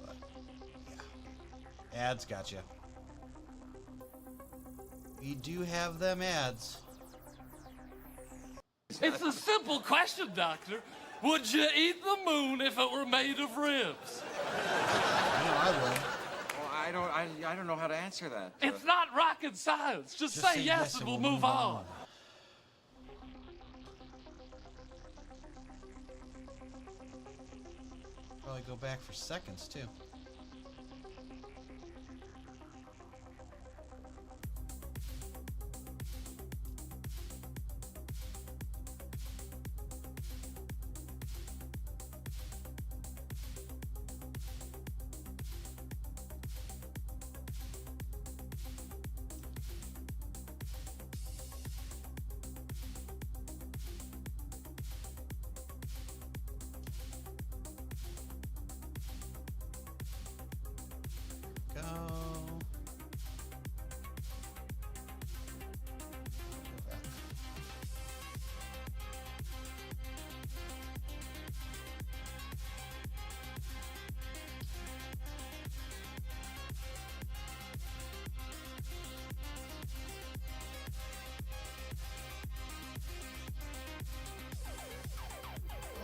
But yeah, ads gotcha. We do have them ads. It's a simple question, Doctor. Would you eat the moon if it were made of ribs? I know I would. Well, I don't know how to answer that. It's not rocket science. Just say yes and we'll move on. Probably go back for seconds too.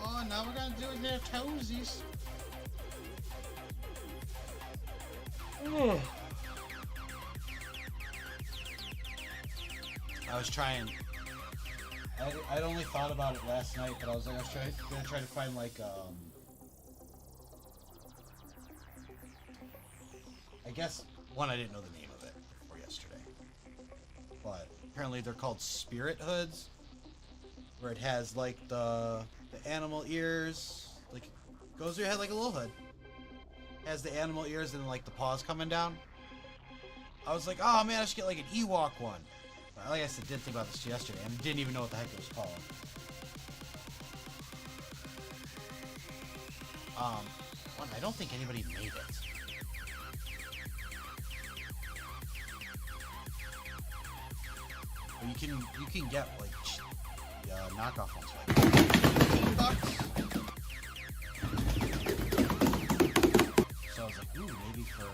Oh, now we're gonna do it their toesies. I was trying. I'd only thought about it last night, but I was gonna try to find like I guess one, I didn't know the name of it before yesterday, but apparently they're called spirit hoods, where it has like the animal ears, like it goes through your head like a little hood, has the animal ears and like the paws coming down. I was like, oh man, I should get like an Ewok one. But like I said, did think about this yesterday and didn't even know what the heck it was called. One, I don't think anybody made it. But you can get like knockoff ones like $15. So I was like, ooh, maybe for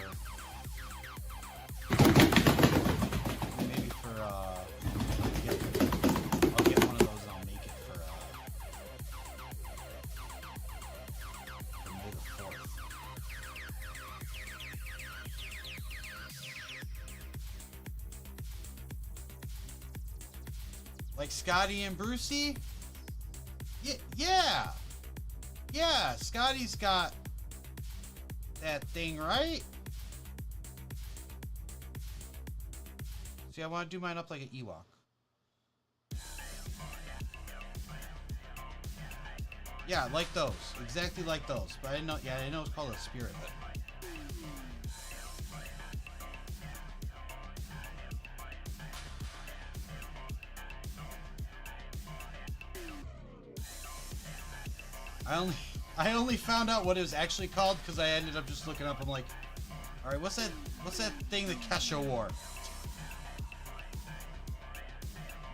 I'll get one of those and I'll make it for May the 4th. Like Scotty and Brucey? Yeah, Scotty's got that thing, right? See, I want to do mine up like an Ewok. Yeah, like those. Exactly like those. But I didn't know, I didn't know it's called a spirit hood. I only found out what it was actually called because I ended up just looking up. I'm like, all right, what's that thing that Kesha wore?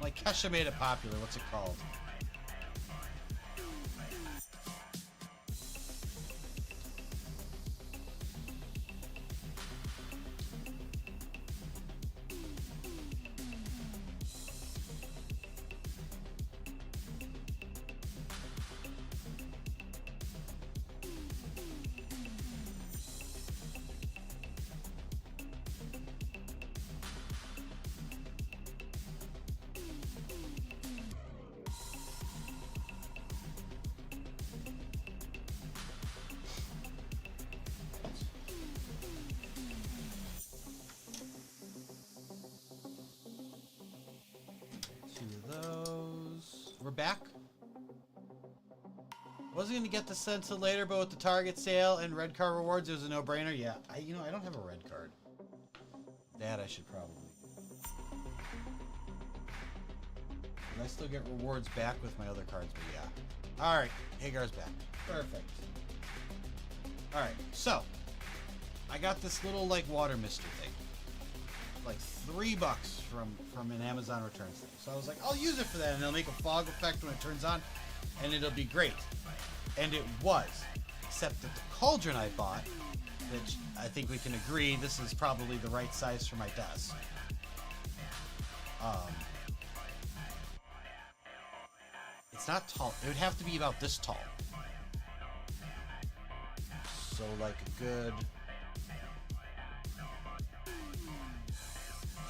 Like, Kesha made it popular. What's it called? we're back. Wasn't gonna get this until later, but with the Target sale and red card rewards, it was a no-brainer. Yeah, I don't have a red card. That I should probably. I still get rewards back with my other cards, but yeah. All right, Hagar's back. Perfect. All right, so I got this little like water mister thing, like $3 from an Amazon returns thing. So I was like, I'll use it for that, and it'll make a fog effect when it turns on, and it'll be great. And it was, except that the cauldron I bought, which I think we can agree this is probably the right size for my desk. It's not tall. It would have to be about this tall. So like a good...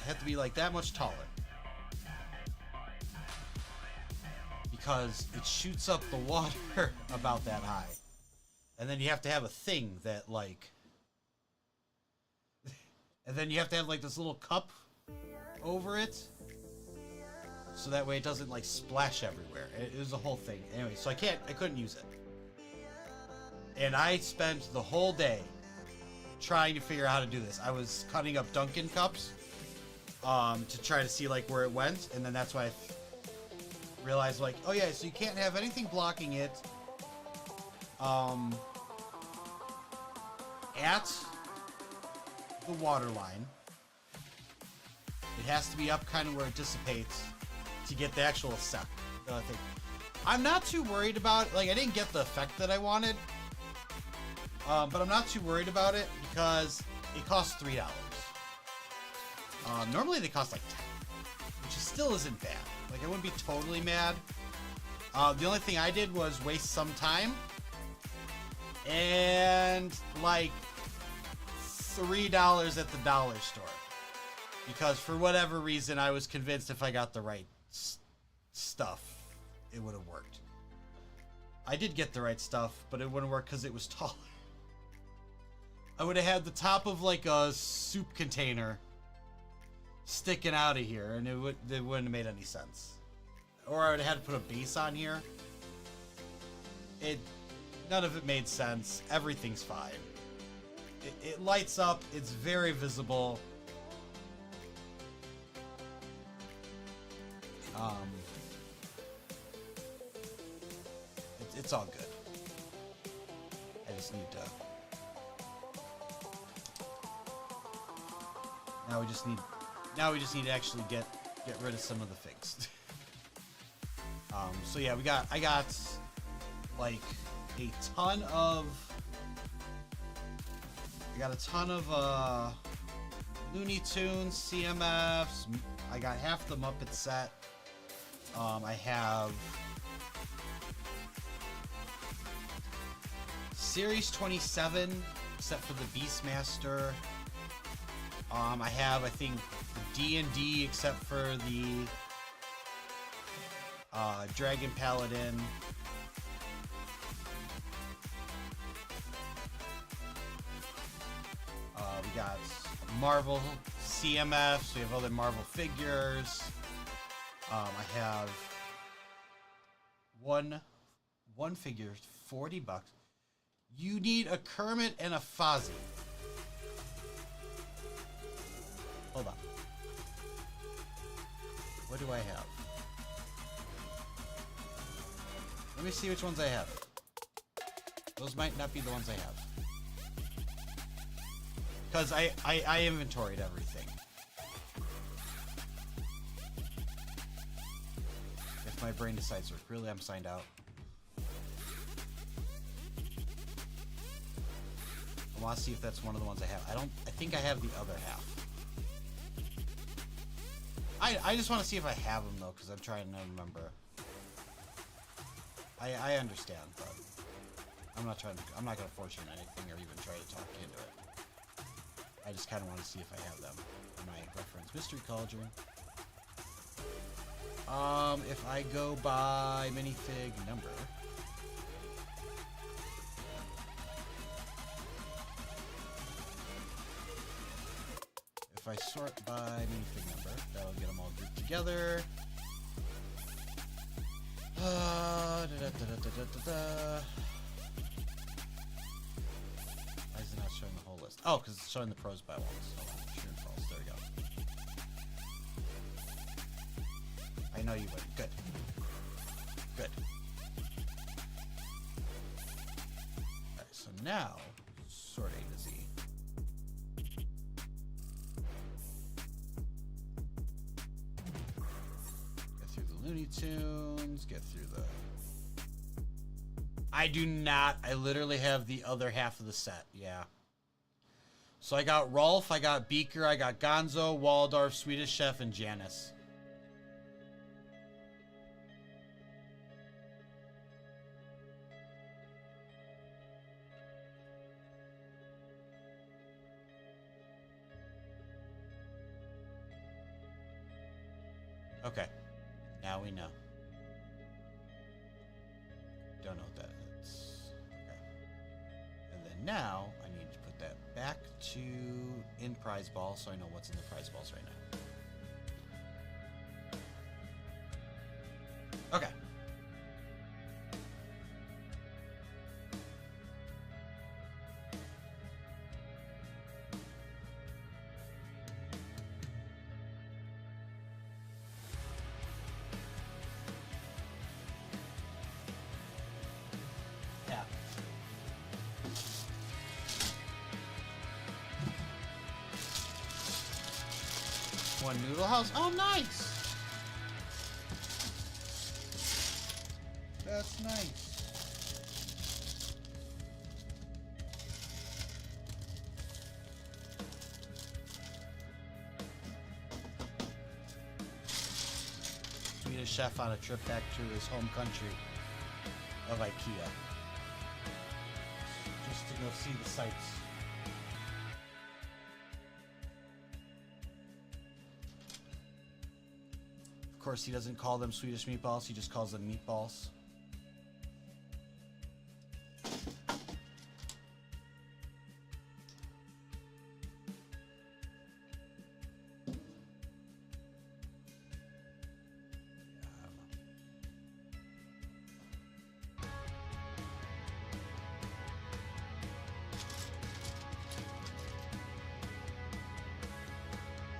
I have to be like that much taller. Because it shoots up the water about that high. And then you have to have a thing that like... and then you have to have like this little cup over it. So that way it doesn't like splash everywhere. It was a whole thing. Anyway, so I couldn't use it. And I spent the whole day trying to figure out how to do this. I was cutting up Dunkin' cups to try to see like where it went, and then that's why I realized like, oh yeah, so you can't have anything blocking it at the water line. It has to be up kind of where it dissipates to get the actual effect. Thing. I'm not too worried about it. Like, I didn't get the effect that I wanted, but I'm not too worried about it because it costs $3. Normally they cost like $10, which still isn't bad. Like, I wouldn't be totally mad. The only thing I did was waste some time and like $3 at the dollar store. Because for whatever reason, I was convinced if I got the right stuff, it would have worked. I did get the right stuff, but it wouldn't work because it was taller. I would have had the top of like a soup container sticking out of here, and it wouldn't have made any sense. Or I would have had to put a base on here. None of it made sense. Everything's fine. It lights up. It's very visible. It's all good. I just need to... Now we just need to actually get rid of some of the things. So yeah, I got like a ton of Looney Tunes, CMFs. I got half the Muppet set. I have Series 27, except for the Beastmaster. I have, I think, D&D, except for the Dragon Paladin. We got Marvel CMFs. We have other Marvel figures. I have one figure, $40. You need a Kermit and a Fozzie. Hold on. What do I have? Let me see which ones I have. Those might not be the ones I have. Because I inventoried everything. If my brain decides to, really, I'm signed out. I want to see if that's one of the ones I have. I think I have the other half. I just want to see if I have them though, because I'm trying to remember. I understand, but I'm not going to force you on anything or even try to talk you into it. I just kind of want to see if I have them in my reference. Mystery Cauldron. If I go by minifig number. If I sort by minifig number, that'll get them all grouped together. Why is it not showing the whole list? Oh, because it's showing the pros by ones. Hold on. True and false. There we go. I know you would. Good. Good. Alright, so now, sort A to Z. Get through the Looney Tunes, get through the... I do not. I literally have the other half of the set, yeah. So I got Rolf, I got Beaker, I got Gonzo, Waldorf, Swedish Chef, and Janice. Okay, now we know. Don't know what that is. Okay. And then now I need to put that back to in prize ball so I know what's in the prize balls right now. Okay. Yeah. One noodle house. Oh, nice. That's nice. Swedish Chef on a trip back to his home country of IKEA. Just to go see the sights. Of course, he doesn't call them Swedish meatballs, he just calls them meatballs.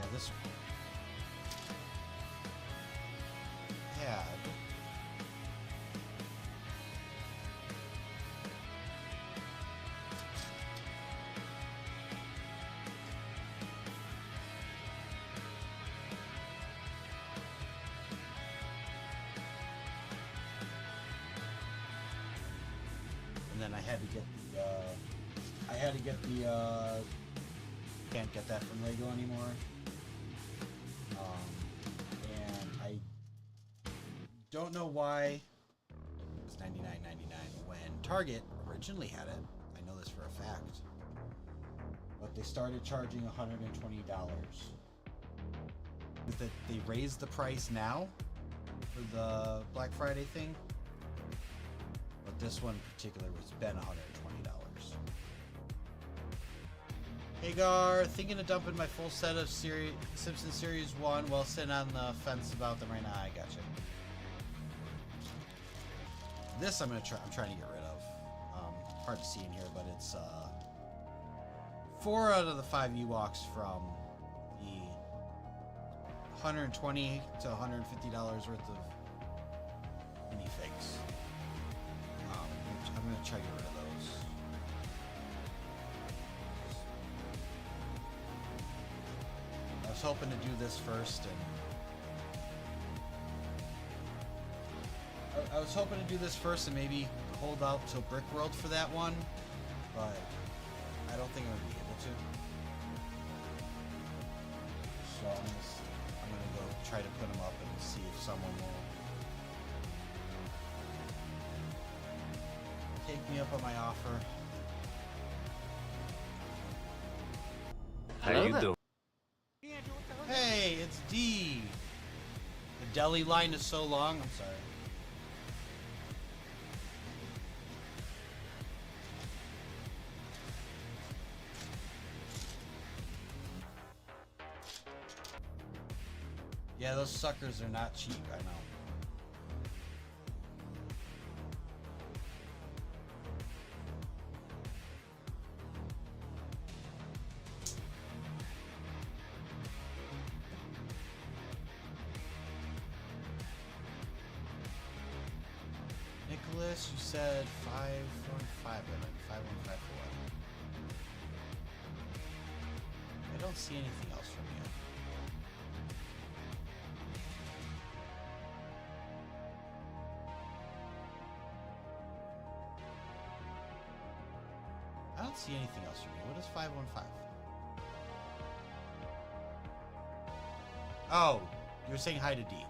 Yeah, this... Yeah. And then I had to get the, can't get that from Lego anymore. And I don't know why it was $99.99 when Target originally had it. I know this for a fact. But they started charging $120. They raised the price now for the Black Friday thing. But this one in particular was been $120. Hagar, thinking of dumping my full set of Simpsons Series 1 while sitting on the fence about them right now. I gotcha. This I'm trying to get rid of. Hard to see in here, but it's 4 out of the 5 Ewoks from the $120 to $150 worth of minifigs. I'm gonna try to get rid of those. I was hoping to do this first, and I was hoping to do this first and maybe hold out till Brick World for that one, but I don't think I'm gonna be able to. So I'm gonna go try to put them up and see if someone will take me up on my offer. Hello there. Hey, it's D. The deli line is so long. I'm sorry. Yeah, those suckers are not cheap, I know. this, you said 515, right? 5154. I don't see anything else from you. I don't see anything else from you. What is 515? Oh, you're saying hi to D.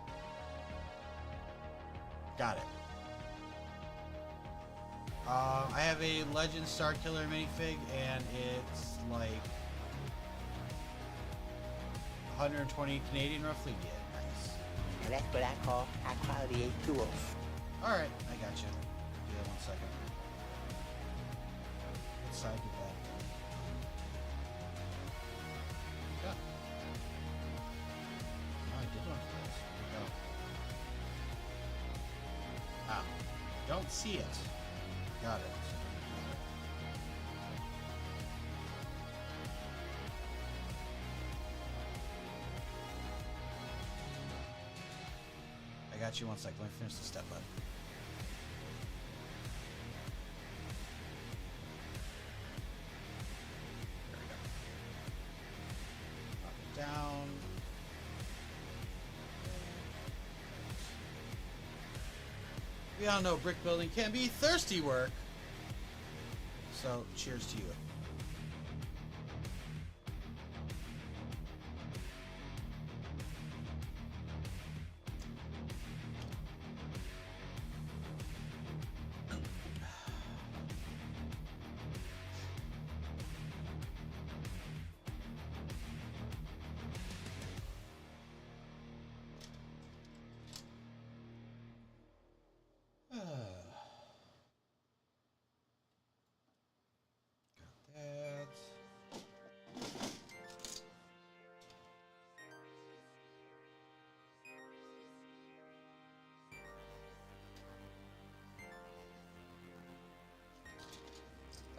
Got it. I have a Legend Star Killer minifig, and it's like 120 Canadian roughly. Yeah, nice. And that's what I call high quality H2O. Alright, I got you. Do that 1 second. What side did that? Yeah. No, I did one first. There we go. Ah. Don't see it. Got it. I got you 1 second. Let me finish the step button. There we go. Drop it down. We all know brick building can be thirsty work. So, cheers to you.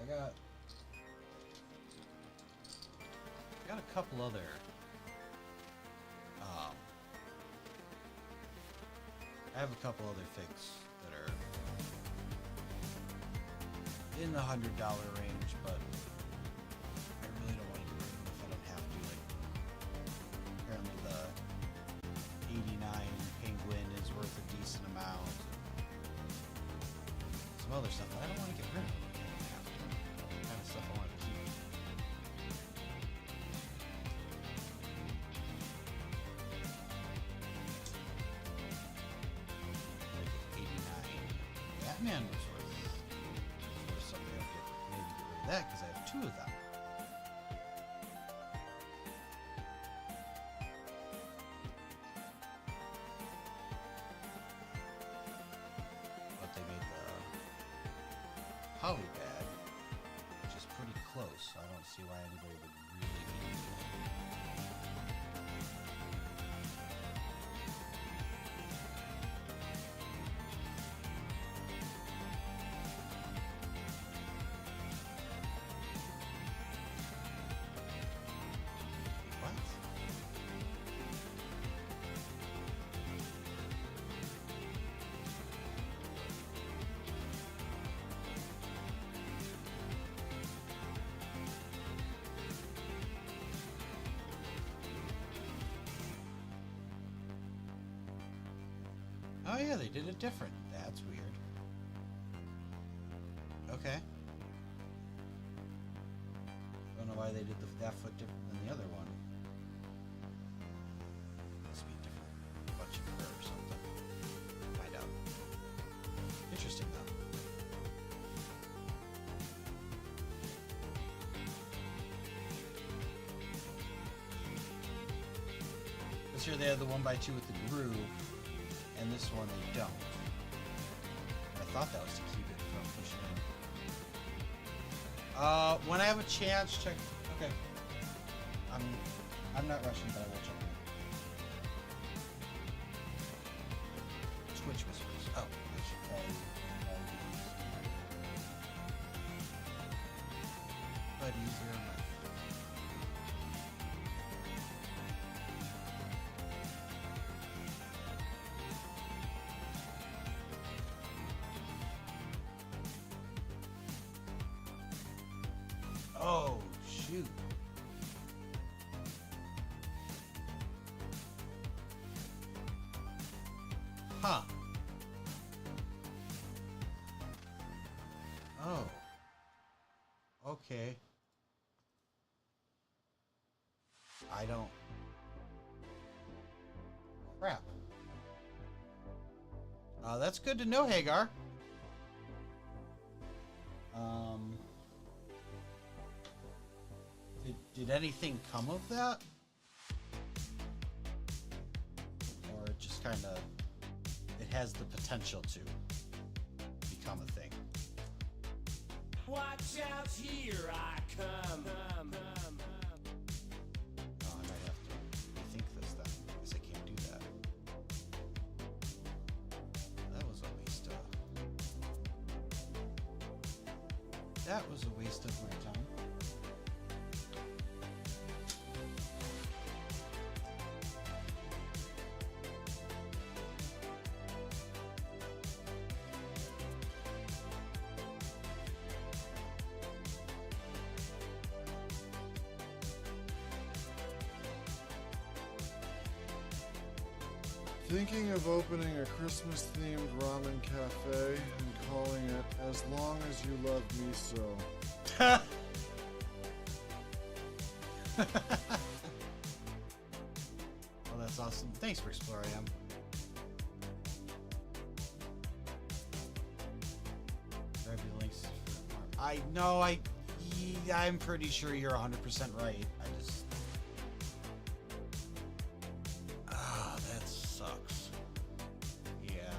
I got a couple other I have a couple other figs that are in the $100 range, but I really don't want to get rid of them if I don't have to. Like, apparently the 89 penguin is worth a decent amount. Some other stuff that I don't want to get rid of. Kind of stuff I want to keep. Like 89. Batman was worth something. I'll maybe get rid of that because I have 2 of them. But they made the Holly bag, which is pretty close, so I don't see why anybody would really need it. What? Oh yeah, they did it different. That's weird. Okay. Don't know why they did that foot different than the other one. Must be different. Bunch of fur or something. Find out. Interesting though. This year they had the 1x2 with the groove. And this one they don't. I thought that was to keep it from pushing in. When I have a chance, check. Okay. I'm not rushing, but I will check. Twitch whispers. Oh, I should probably these. But easier on my. Huh. Oh. Okay. I don't... Crap. That's good to know, Hagar. Did anything come of that? Or it just kind of... It has the potential to become a thing. Watch out, here I come. Oh, I might have to rethink this then, because I can't do that. That was a waste of... That was a waste of my time. Thinking of opening a Christmas-themed ramen cafe and calling it As Long As You Love Me So. Well, that's awesome. Thanks for exploring them. Grab your links. I know, I'm pretty sure you're 100% right. I just... Ah, that sucks. Yeah.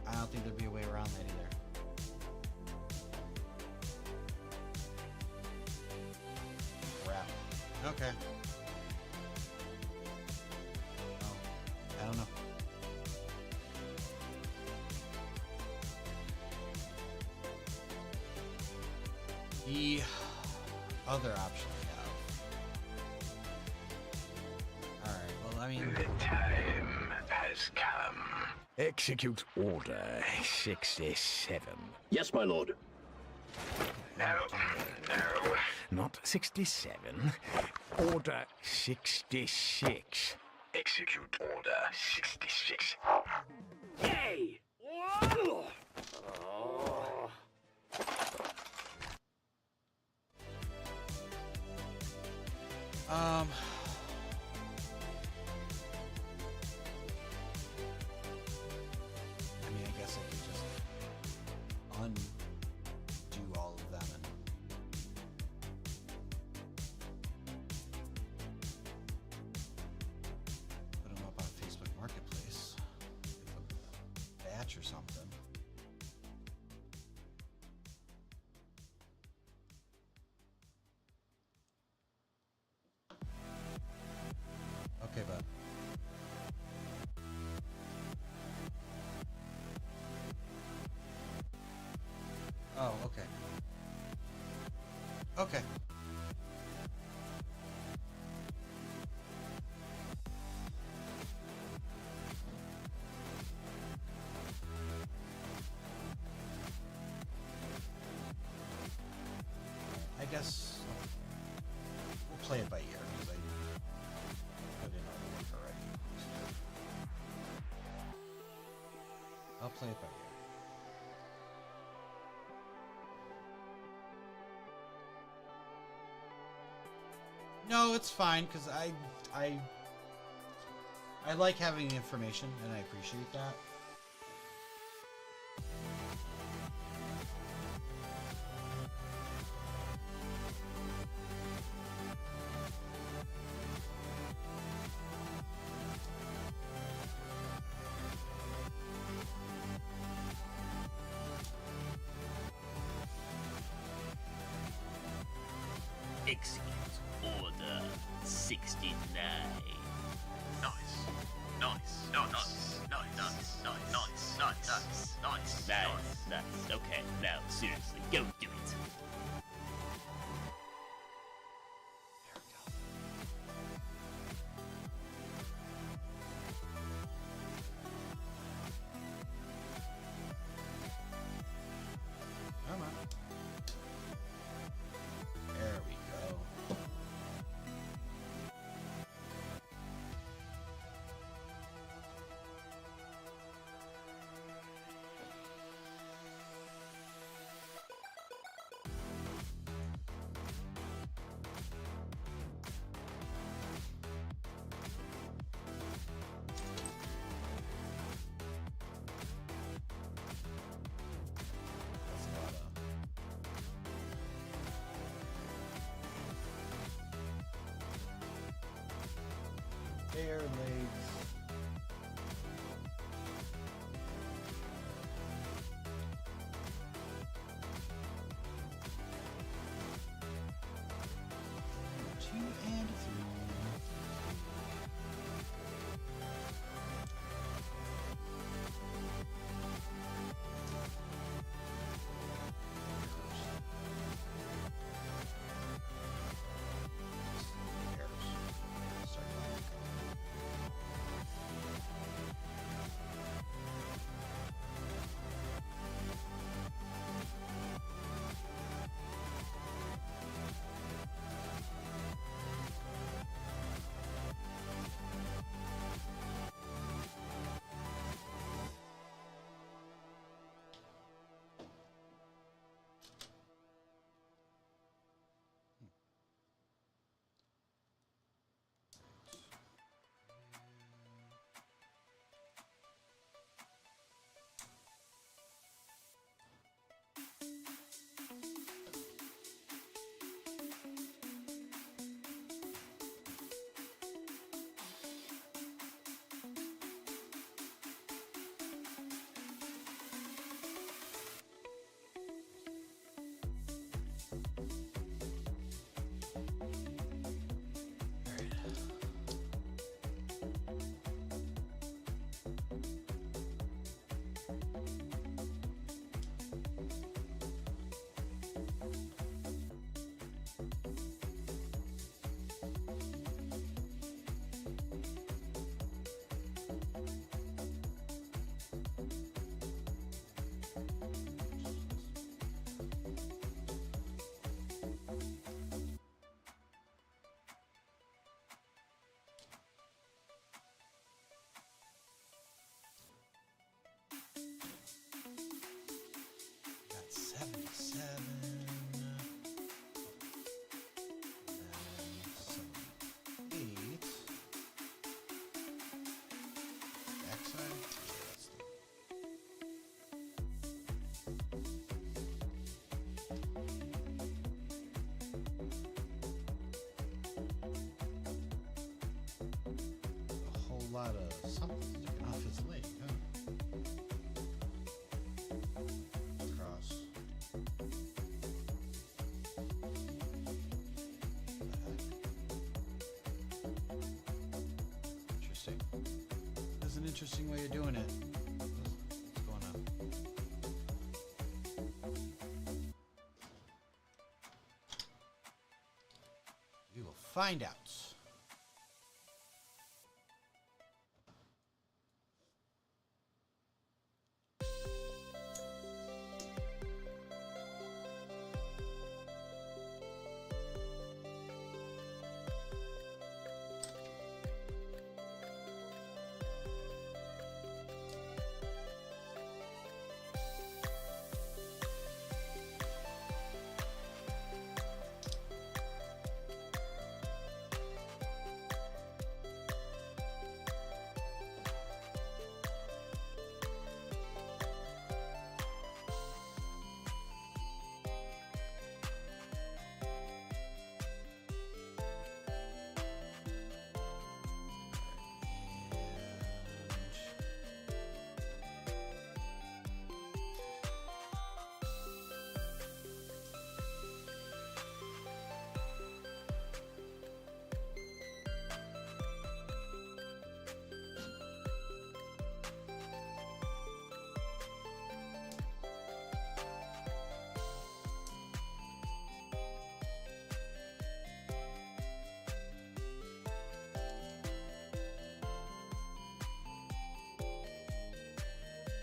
I don't think there'd be a way around that either. Crap. Okay. Oh, I don't know. The other option we have. Alright, well, I mean... The time has come. Execute Order 67. Yes, my lord. No, no. Not 67. Order 66. Execute Order 66. Yay! I mean, I guess I could just undo all of them and... put them up on Facebook Marketplace. With a batch or something. Okay, bud. Oh, okay. Okay. I guess we'll play it by ear because I put in all the work already. I'll play it by ear. No, it's fine because I like having the information and I appreciate that. Execute Order 69. Nice. Nice. Nice. Nice. Nice. Nice. Nice. Nice. Nice. Okay, now seriously, go do it. There we go. Come on. There we go. Bare legs. Two and three. Got 77. And 78. Backside. A whole lot of something sticking off his leg, huh? Cross. Interesting. That's an interesting way of doing it. What's going on? We will find out.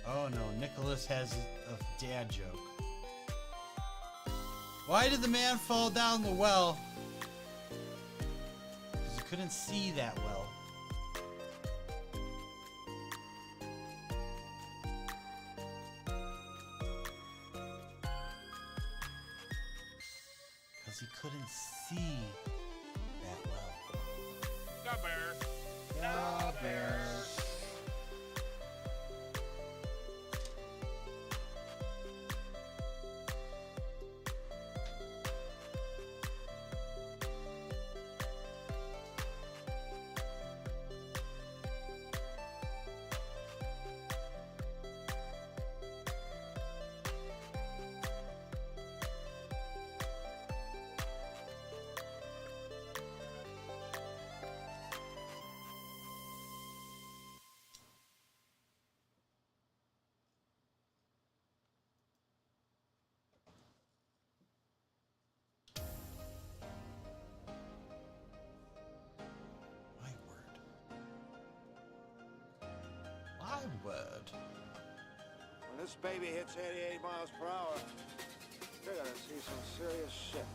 Oh no, Nicholas has a dad joke. Why did the man fall down the well? Because he couldn't see that well. Because he couldn't see that well. The bear. The bear. word. When this baby hits 88 miles per hour, you're gonna see some serious shit.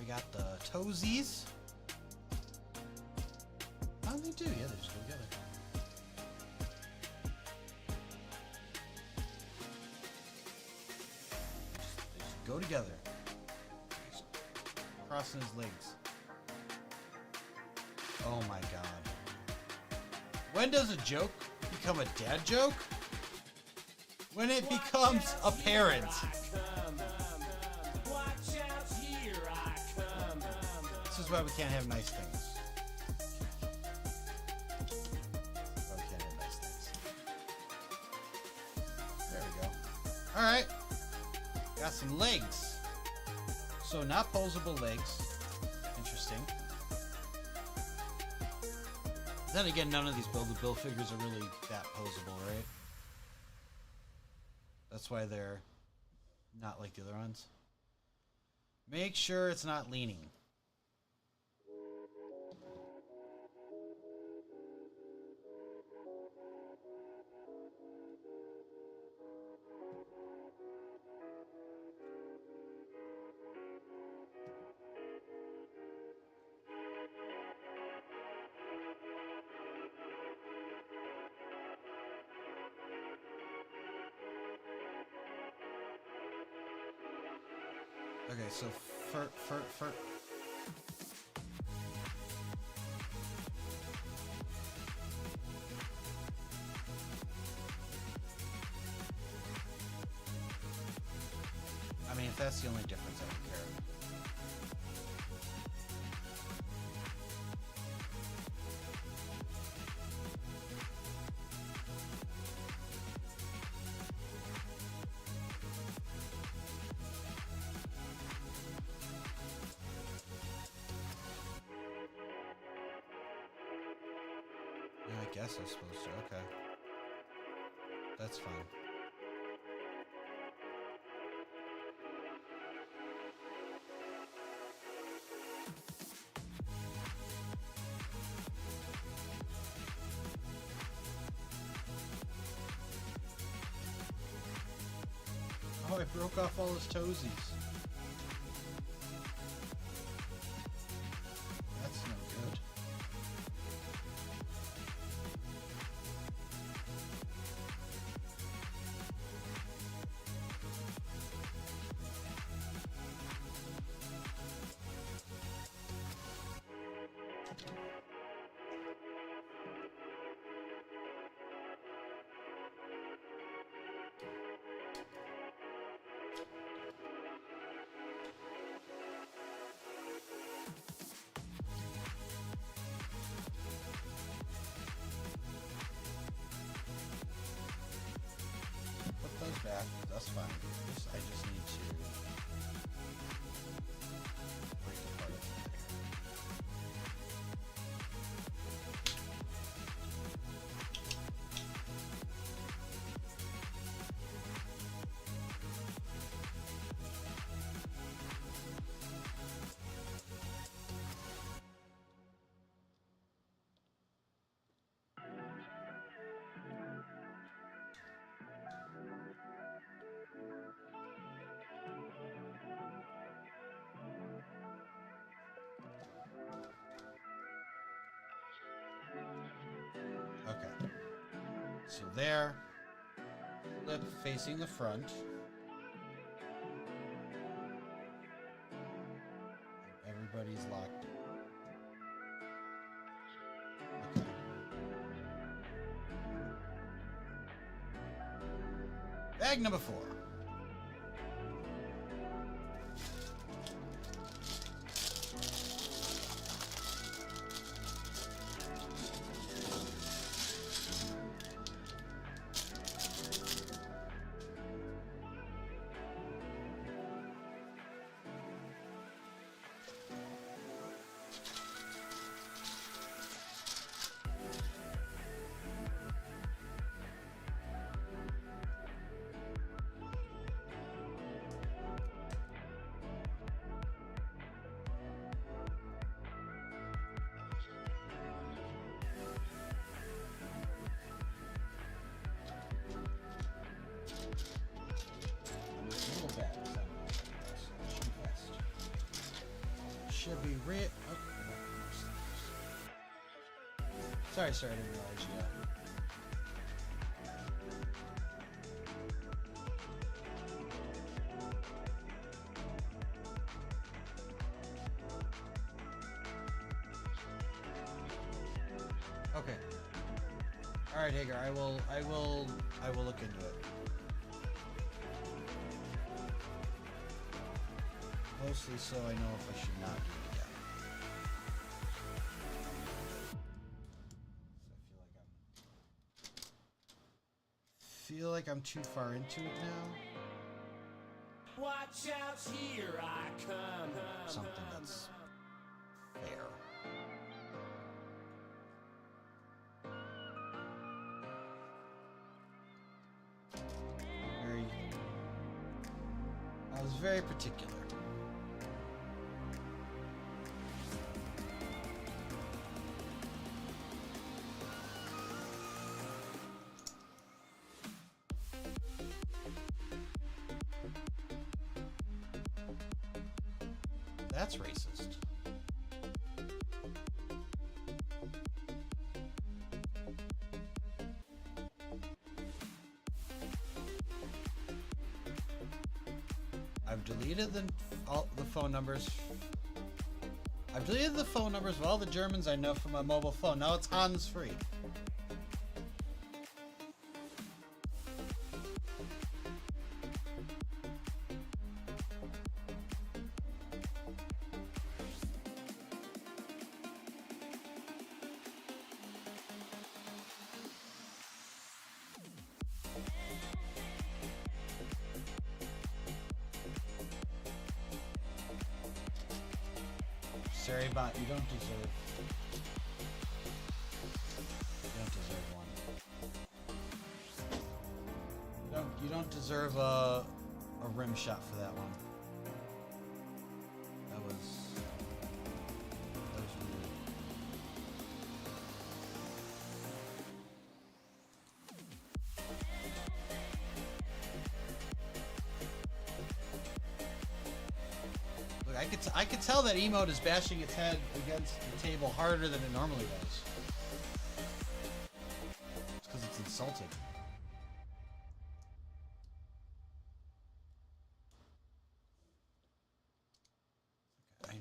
Got the toesies. How do they do? Yeah, they just go together. They just go together. Just crossing his legs. Oh my god. When does a joke become a dad joke? When it becomes apparent. This is why we can't have nice things. Why we can't have nice things. There we go. Alright. Got some legs. So not posable legs. Interesting. Then again, none of these build-to-build figures are really that posable, right? That's why they're not like the other ones. Make sure it's not leaning. Okay, so for I mean, if that's the only difference, I don't care. I guess I'm supposed to, okay. That's fine. Oh, I broke off all his toesies. That's no good. Put those back. That's fine. I just need to break apart of it. So there. Flip facing the front. Everybody's locked. Okay. Bag number 4. Should be red. Okay. Sorry, I didn't realize you. Okay. All right, Hagar. I will look into it. Mostly so I know if I should not do it again. So I feel like I'm too far into it now. Watch out, here I come. Something that's fair. I was very particular. That's racist. I've deleted all the phone numbers. I've deleted the phone numbers of all the Germans I know from my mobile phone. Now it's hands-free. Sorry, bot, you don't deserve. You don't deserve one. You don't deserve a rim shot for that one. That was weird. Look, I could tell that emote is bashing its head against the table harder than it normally does. It's because it's insulted. I need...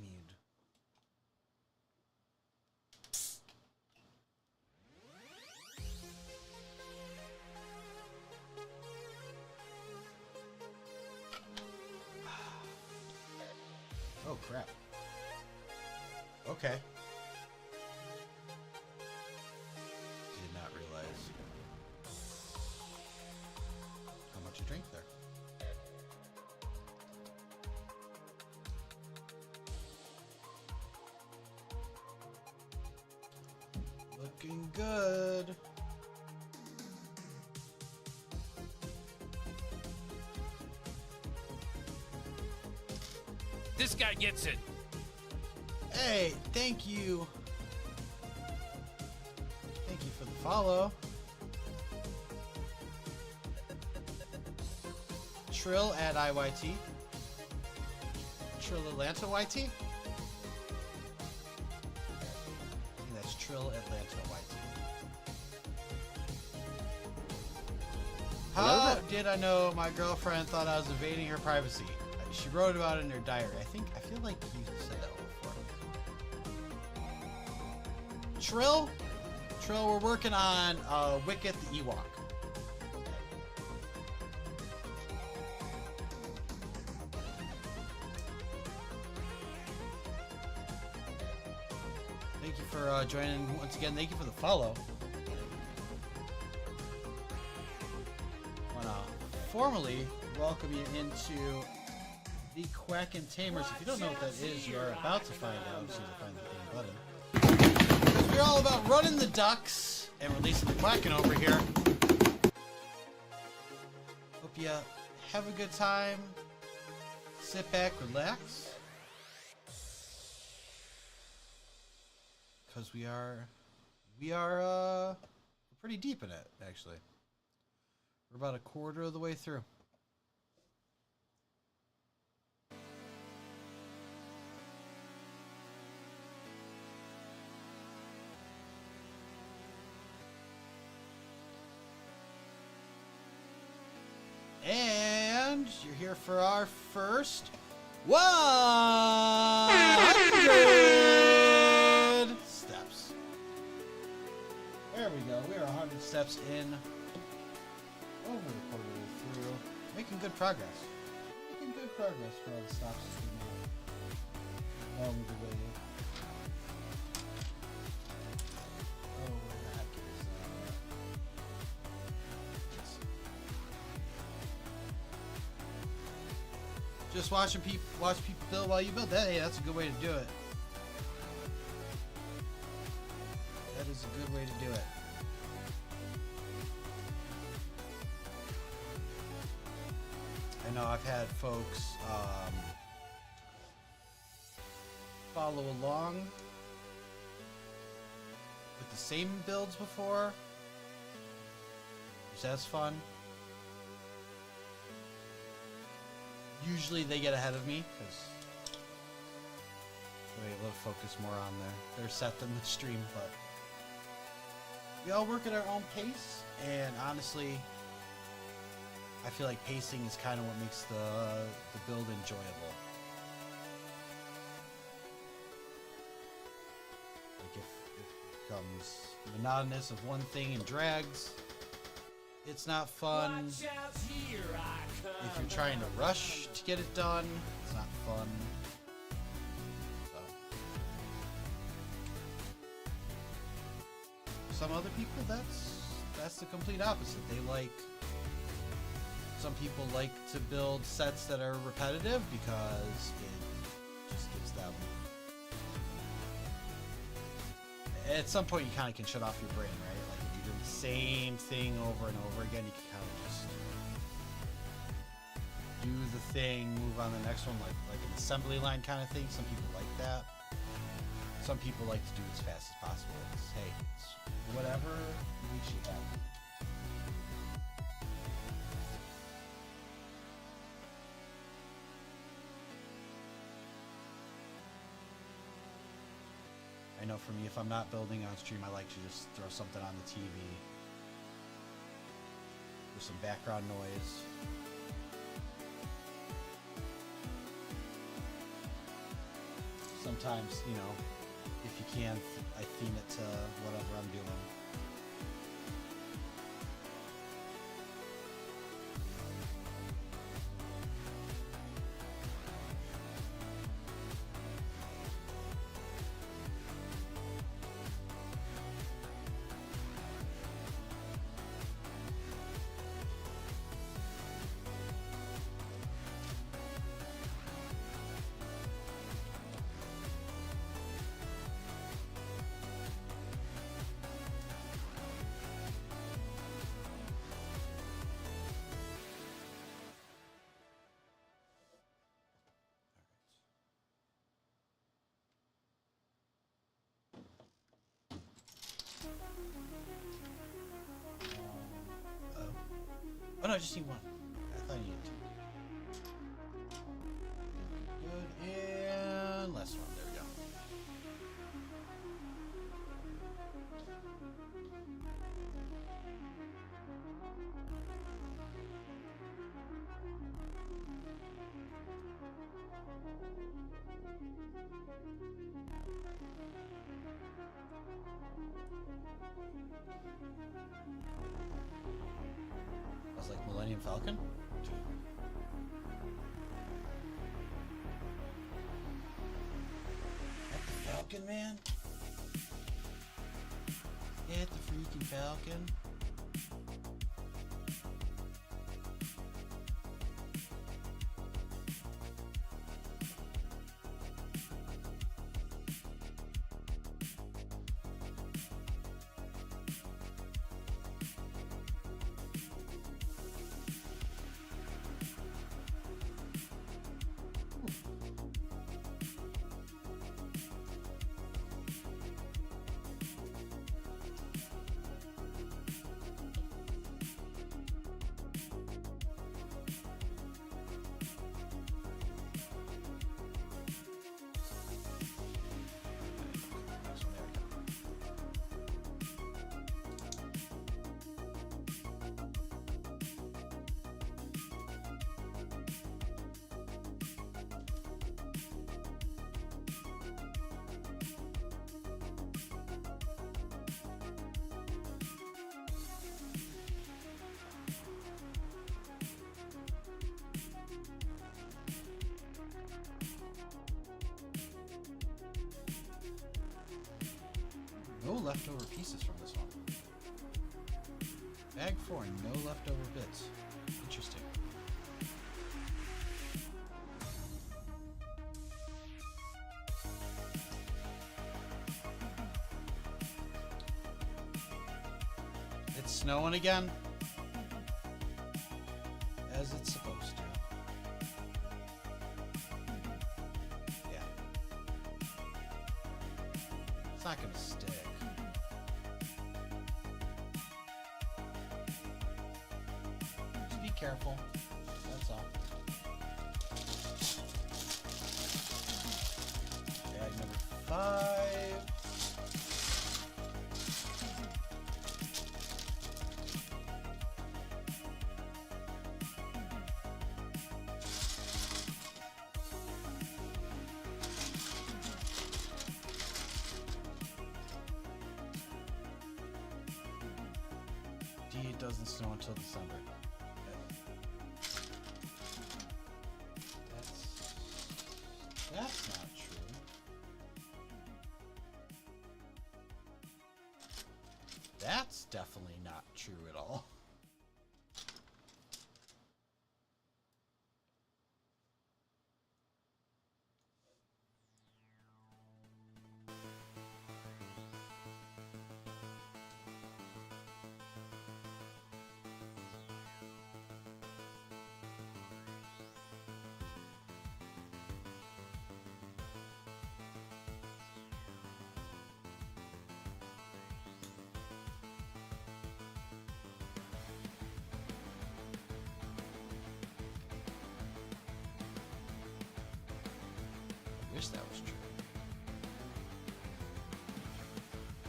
Oh, crap. Okay. Did not realize how much you drink there. Looking good. This guy gets it. Hey, thank you. Thank you for the follow. Trill at IYT. Trill Atlanta YT. I think that's Trill Atlanta YT. How did I know my girlfriend thought I was invading her privacy? She wrote about it in her diary. I feel like you said that before. Trill, we're working on Wicket the Ewok. Thank you for joining once again. Thank you for the follow. I want to formally welcome you into the Quack and Tamers. If you don't know what that is, you are about to find out as soon as I find the dang button. Because we're all about running the ducks and releasing the Quacking over here. Hope you have a good time. Sit back, relax. Because we are pretty deep in it, actually. We're about a quarter of the way through. And you're here for our first 100 steps. There we go. We are 100 steps in. Over the quarter through. Making good progress. Making good progress for all the stops we made along the way. Oh, where the heck is just watch people build while you build. Hey, that's a good way to do it. That is a good way to do it. I know I've had folks follow along with the same builds before, which that's fun. Usually they get ahead of me because they're able to focus more on their set than the stream, but we all work at our own pace, and honestly I feel like pacing is kind of what makes the build enjoyable. Like if it becomes monotonous of one thing and drags, it's not fun. If you're trying to rush to get it done, it's not fun. So. Some other people, that's the complete opposite. Some people like to build sets that are repetitive because it just gives them... At some point you kind of can shut off your brain, right? Like if you're doing the same thing over and over again, you can kind of just do the thing, move on to the next one, like an assembly line kind of thing. Some people like that. Some people like to do it as fast as possible. It's, hey, it's whatever makes you happy. I know for me, if I'm not building on stream, I like to just throw something on the TV. There's some background noise. Sometimes, you know, if you can, I theme it to whatever I'm doing. Oh no, I just need one. I thought you needed two. Good, and last one. There we go. Falcon? At the Falcon, man? At the freaking Falcon? No leftover pieces from this one. Bag 4, no leftover bits. Interesting. It's snowing again. As it's supposed to. Yeah. It's not gonna stick. Just be careful. That's all. Bag number 5. It doesn't snow until December. That's not true. That's definitely not true at all. Wish that was true.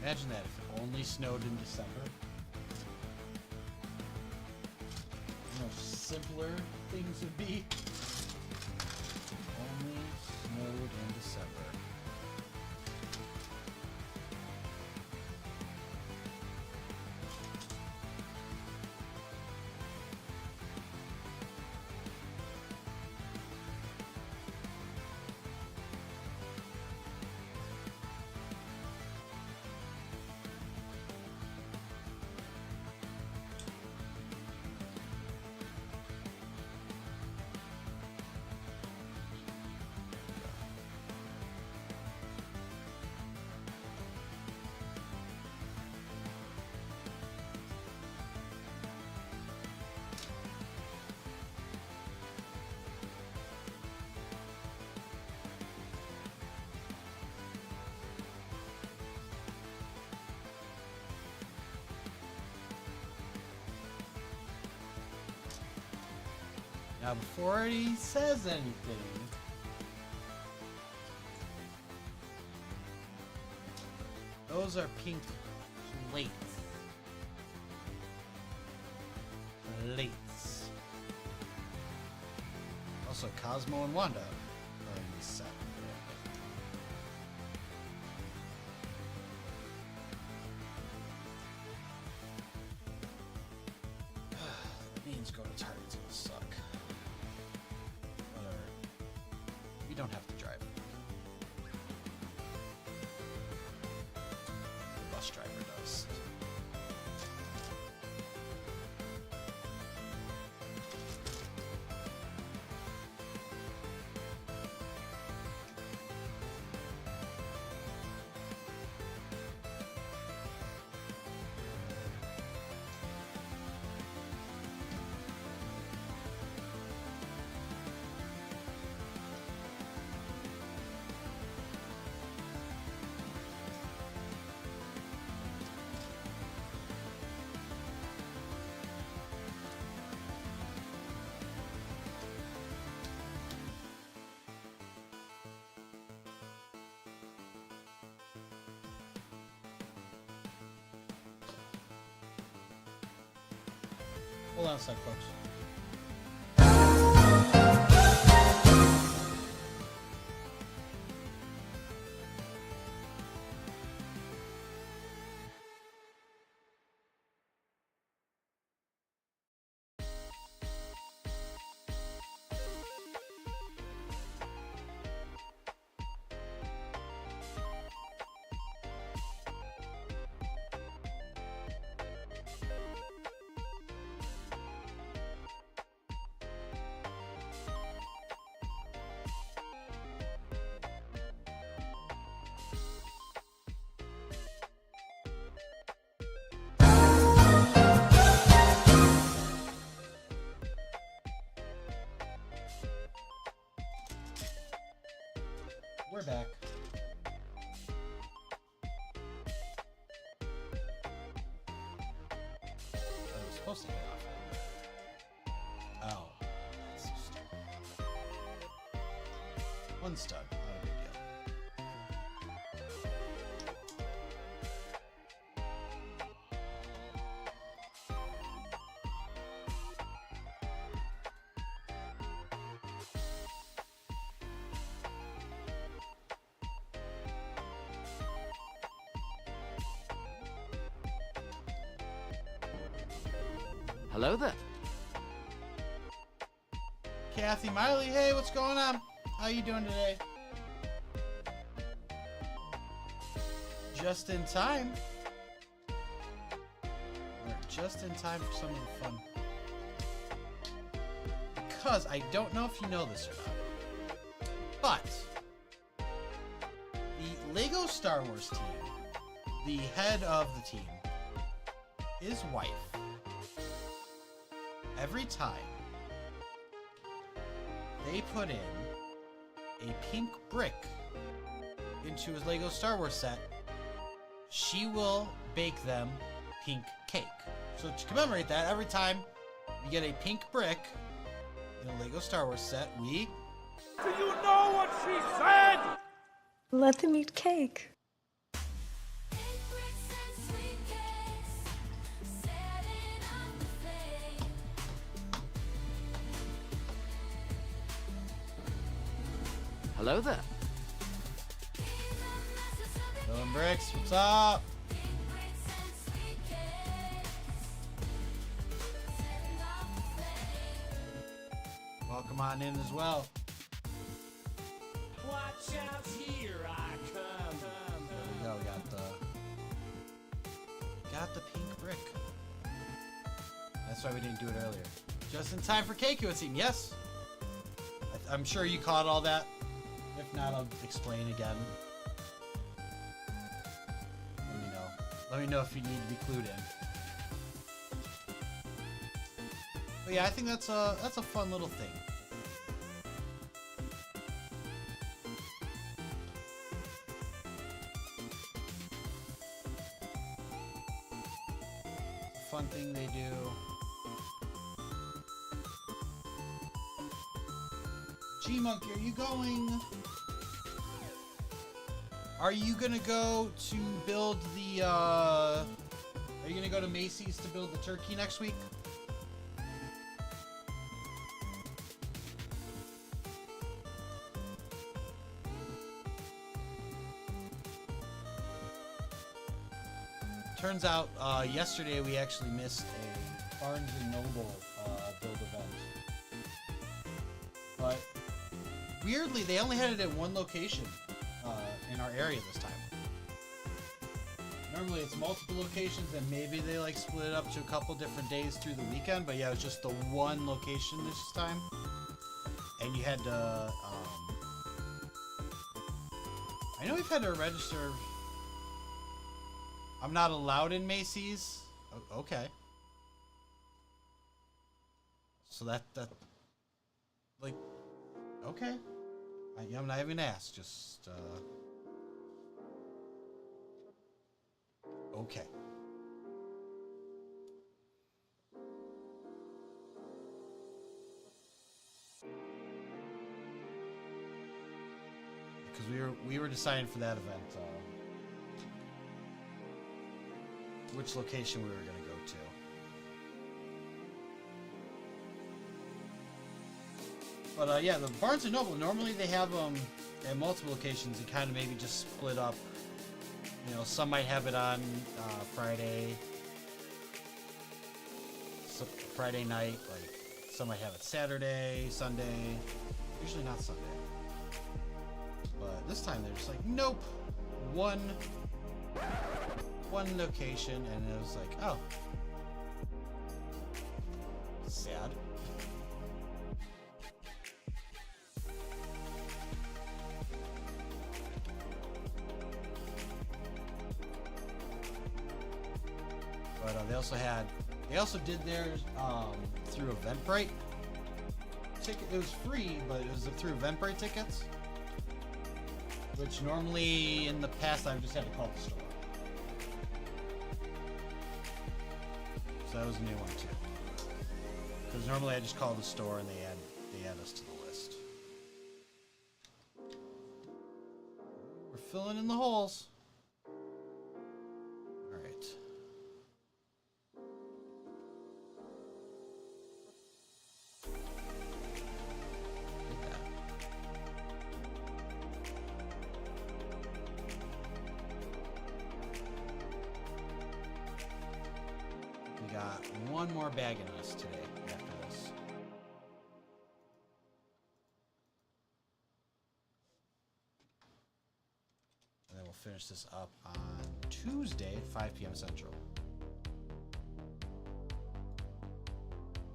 Imagine that if it only snowed in December. You know, simpler things would be. Only snowed in December. Now, before he says anything, those are pink plates. Plates. Also, Cosmo and Wanda are in this set. That means Just go to Target's gonna suck. Whatever. We don't have to drive. The bus driver does. Hold on a sec, folks. We're back. I was supposed to get off. Oh. That's so stupid. One stud. Not a big deal. Hello there. Kathy Miley, hey, what's going on? How you doing today? Just in time. We're just in time for some of the fun. Because I don't know if you know this or not, but the Lego Star Wars team, the head of the team, his wife, every time they put in a pink brick into his Lego Star Wars set, she will bake them pink cake. So to commemorate that, every time you get a pink brick in a Lego Star Wars set, we... Do you know what she said? Let them eat cake. Hello there. Dylan Bricks, what's up? Welcome on in as well. Watch out, here I come. There we go, got the pink brick. That's why we didn't do it earlier. Just in time for cake, it would seem. Yes. I'm sure you caught all that. If not, I'll explain again. Let me know. Let me know if you need to be clued in. But yeah, I think that's a fun little thing. Fun thing they do. G-Monkey, are you going? Are you gonna go to build the, are you gonna go to Macy's to build the turkey next week? Turns out, yesterday we actually missed a Barnes & Noble, weirdly, they only had it at one location in our area this time. Normally it's multiple locations, and maybe they like split it up to a couple different days through the weekend, but yeah, it was just the one location this time. And you had to, I know we've had to register. I'm not allowed in Macy's. Okay. So that, like, okay. I'm not even gonna ask, just, okay. Because we were deciding for that event, which location we were gonna go to. But yeah, the Barnes & Noble, normally they have them at multiple locations and kind of maybe just split up. You know, some might have it on Friday night, like some might have it Saturday, Sunday, usually not Sunday. But this time they're just like, nope, one location, and it was like, oh, sad. But they also did theirs through Eventbrite. It was free, but it was through Eventbrite tickets, which normally in the past I've just had to call the store. So that was a new one too. Because normally I just call the store and they add us to the list. We're filling in the holes. One more bag in us today after this. And then we'll finish this up on Tuesday at 5 p.m. Central.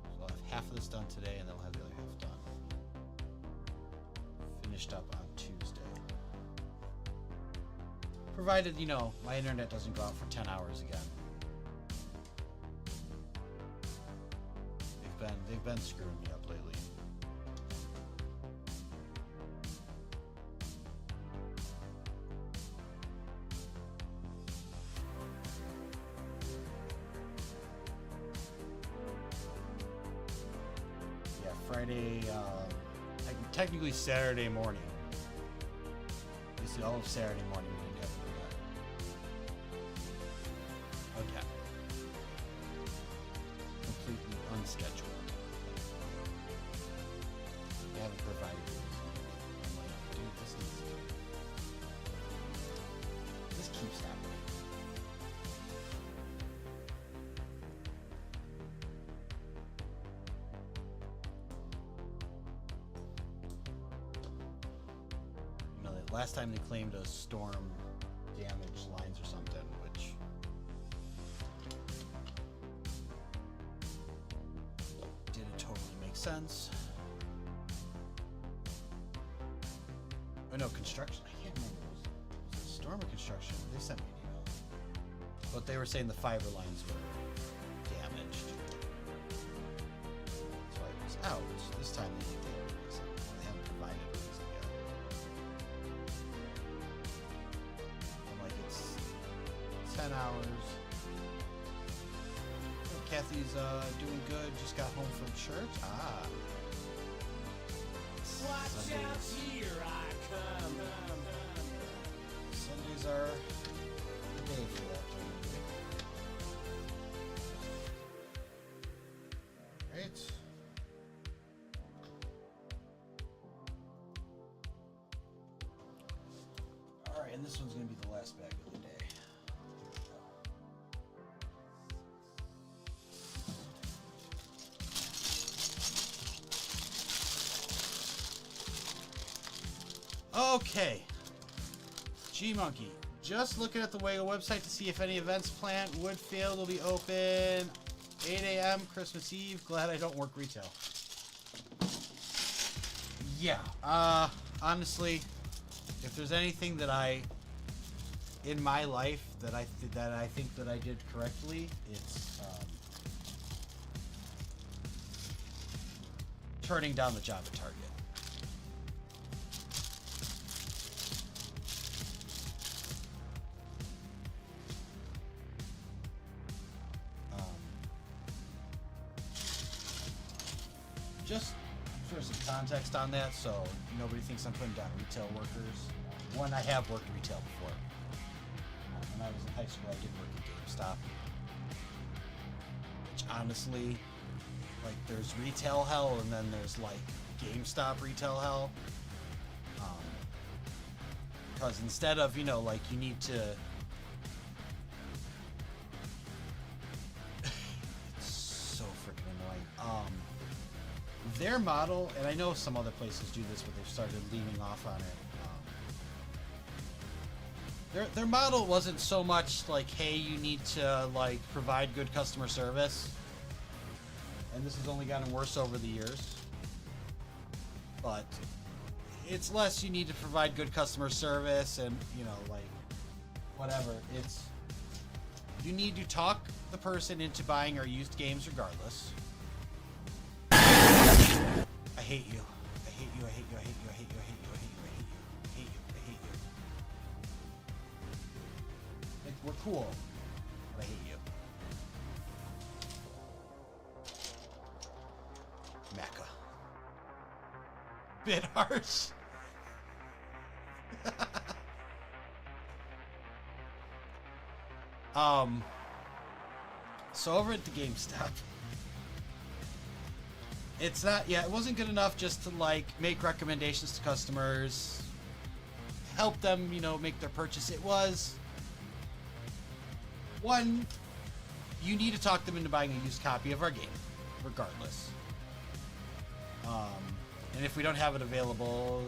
So we'll have half of this done today, and then we'll have the other half done. Finished up on Tuesday. Provided, you know, my internet doesn't go out for 10 hours again. They've been screwing me up lately. Yeah, Friday, technically Saturday morning. Basically all of Saturday morning we didn't have internet. Okay. Completely unscheduled. Haven't provided it. I'm like, dude, this keeps happening. You know, the last time they claimed a storm damaged lines or something, which didn't totally make sense. Oh no, construction. I can't remember. Was it storm or construction? They sent me an email. But they were saying the fiber lines were damaged. That's why it was out. This time they haven't provided a reason yet. I'm like, it's 10 hours. Oh, Kathy's doing good. Just got home from church. Ah. Watch out, here I come. Sundays are the day for that. Alright. Alright, and this one's going to be the last bag of the day. Okay. G-Monkey. Just looking at the WAGO website to see if any events planned. Woodfield will be open 8 a.m. Christmas Eve. Glad I don't work retail. Yeah. Honestly, if there's anything that in my life that I think that I did correctly, it's turning down the job at Target. Just for some context on that, so nobody thinks I'm putting down retail workers. One, I have worked retail before. When I was in high school, I did work at GameStop. Which honestly, like, there's retail hell, and then there's like GameStop retail hell. Because instead of, you know, like, you need to. It's so freaking annoying. Their model, and I know some other places do this, but they've started leaning off on it. Their model wasn't so much like, hey, you need to like provide good customer service, and this has only gotten worse over the years. But it's less you need to provide good customer service, and you know, like whatever. It's you need to talk the person into buying our used games regardless. I hate you. I hate you. I hate you. I hate you. I hate you. I hate you. I hate you. I hate you. I hate you. I hate you. Like, we're cool, but I hate you. Mecca. Bit harsh. So over at the GameStop, it's not, yeah, it wasn't good enough just to like make recommendations to customers, help them, you know, make their purchase. It was, one, you need to talk them into buying a used copy of our game, regardless. And if we don't have it available,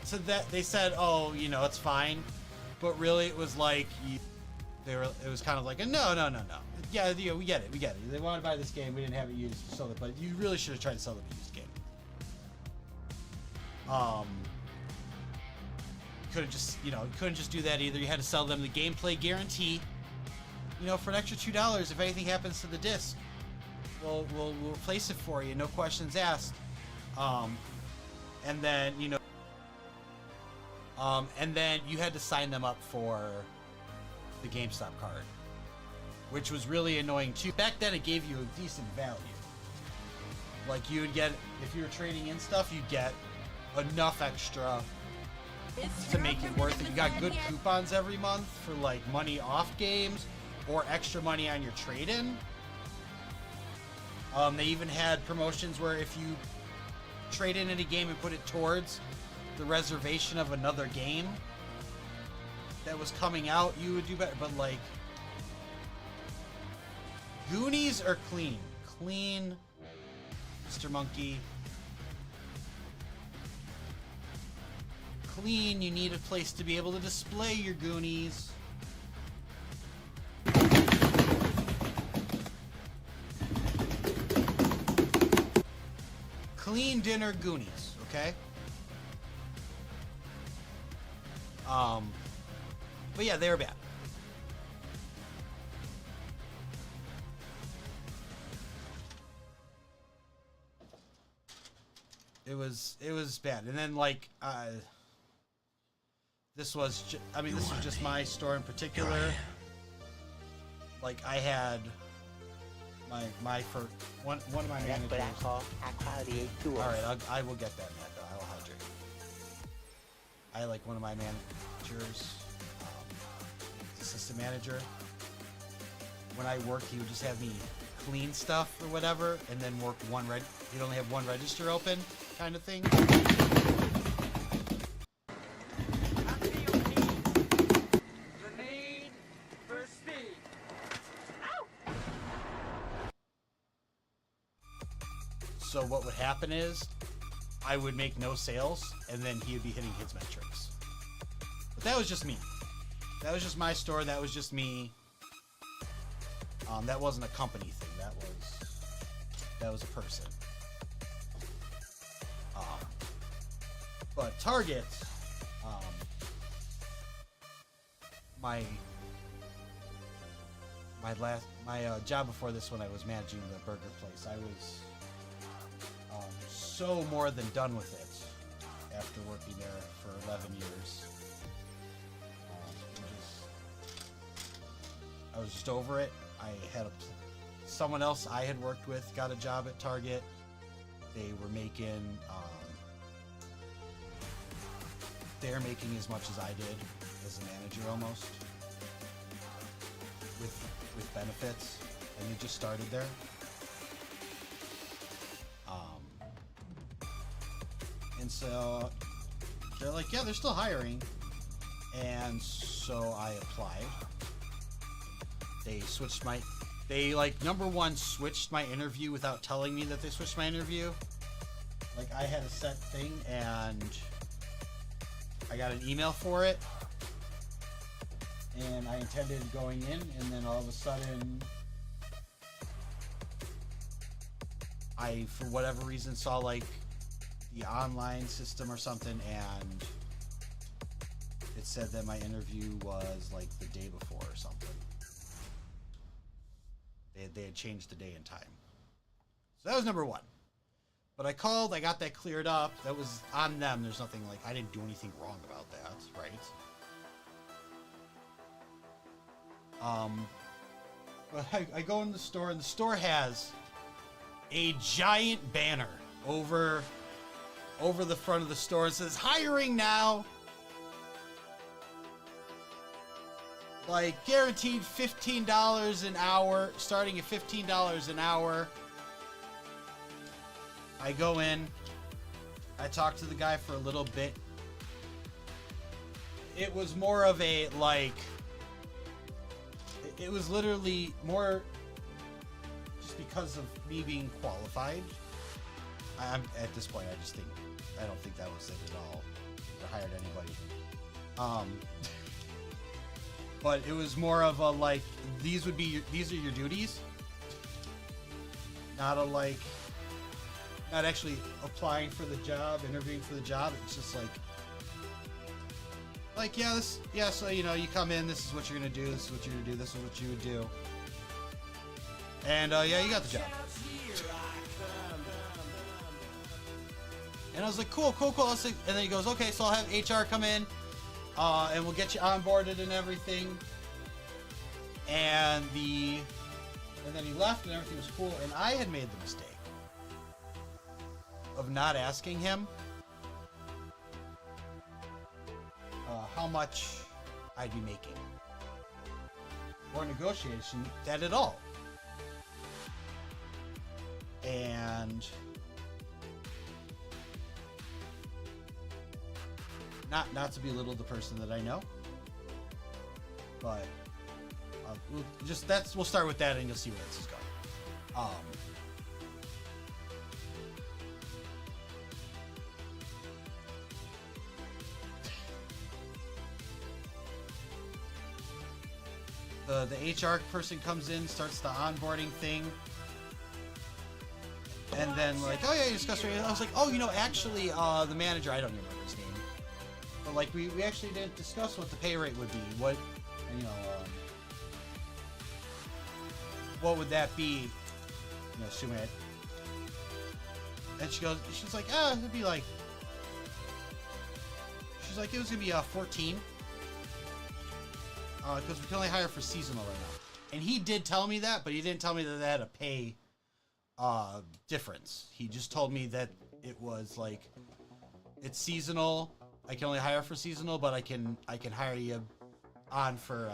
so that they said, oh, you know, it's fine, but really it was like it was kind of like a no. Yeah, you know, we get it. They want to buy this game, we didn't have it used, so that, but you really should have tried to sell them a used game. Couldn't just, you know, you couldn't just do that either. You had to sell them the gameplay guarantee. You know, for an extra $2, if anything happens to the disc, we'll replace it for you, no questions asked. And then, you know, and then you had to sign them up for the GameStop card, which was really annoying too. Back then, it gave you a decent value. Like, you would get, if you were trading in stuff, you'd get enough extra to make it worth it. You got good coupons every month for like money off games or extra money on your trade-in. They even had promotions where if you trade in any game and put it towards the reservation of another game that was coming out, you would do better. But like, Goonies are clean. Clean, Mr. Monkey. Clean, you need a place to be able to display your Goonies. Clean dinner Goonies, okay? But yeah, they were bad. It was bad. And then like this was this was just my store in particular. Like, I had my first one of my managers. That's what I call high-quality H2O. All right, I will get that, Matt. I'll hydrate. I like one of my managers, assistant manager. When I worked, he would just have me clean stuff or whatever, and then work he'd only have one register open, kind of thing. So what would happen is, I would make no sales, and then he would be hitting his metrics. But that was just me. That was just my store. That was just me. That wasn't a company thing. That was a person. But Target, my job before this, when I was managing the burger place, I was so more than done with it after working there for 11 years. I was just over it. I had someone else I had worked with got a job at Target. They were making they're making as much as I did as a manager almost, with benefits, and they just started there. And so they're like, yeah, they're still hiring, and so I applied. They switched number one, switched my interview without telling me that they switched my interview. Like, I had a set thing, and I got an email for it, and I intended going in, and then all of a sudden, I, for whatever reason, saw, like, the online system or something, and it said that my interview was, like, the day before or something. They had changed the day and time. So that was number one. But I called, I got that cleared up. That was on them. There's nothing, like, I didn't do anything wrong about that, right? But I go in the store, and the store has a giant banner over the front of the store. It says, hiring now. Like, guaranteed $15 an hour, starting at $15 an hour. I go in, I talk to the guy for a little bit. It was more of a, like, it was literally more just because of me being qualified. I'm at this point, I don't think that was it at all. I hired anybody. But it was more of a, like, these are your duties. Not a, like, not actually applying for the job, interviewing for the job. It's just like, yeah, so, you know, you come in, this is what you're gonna do, this is what you're gonna do, this is what you would do. And, yeah, you got the job. And I was like, cool. And then he goes, okay, so I'll have HR come in, and we'll get you onboarded and everything. And then he left, and everything was cool. And I had made the mistake of not asking him how much I'd be making, or negotiation that at all. And not to belittle the person that I know, but we'll start with that, and you'll see where this is going. The HR person comes in, starts the onboarding thing, and then, like, oh yeah, you discussed it. I was like, oh, you know, actually, the manager, I don't even remember his name, but, like, we actually didn't discuss what the pay rate would be. What, you know, what would that be? You know, assuming it. And she's like, it'd be like, she's like, it was gonna be 14. Because we can only hire for seasonal right now. And he did tell me that, but he didn't tell me that they had a pay difference. He just told me that it was like, it's seasonal. I can only hire for seasonal, but I can hire you on for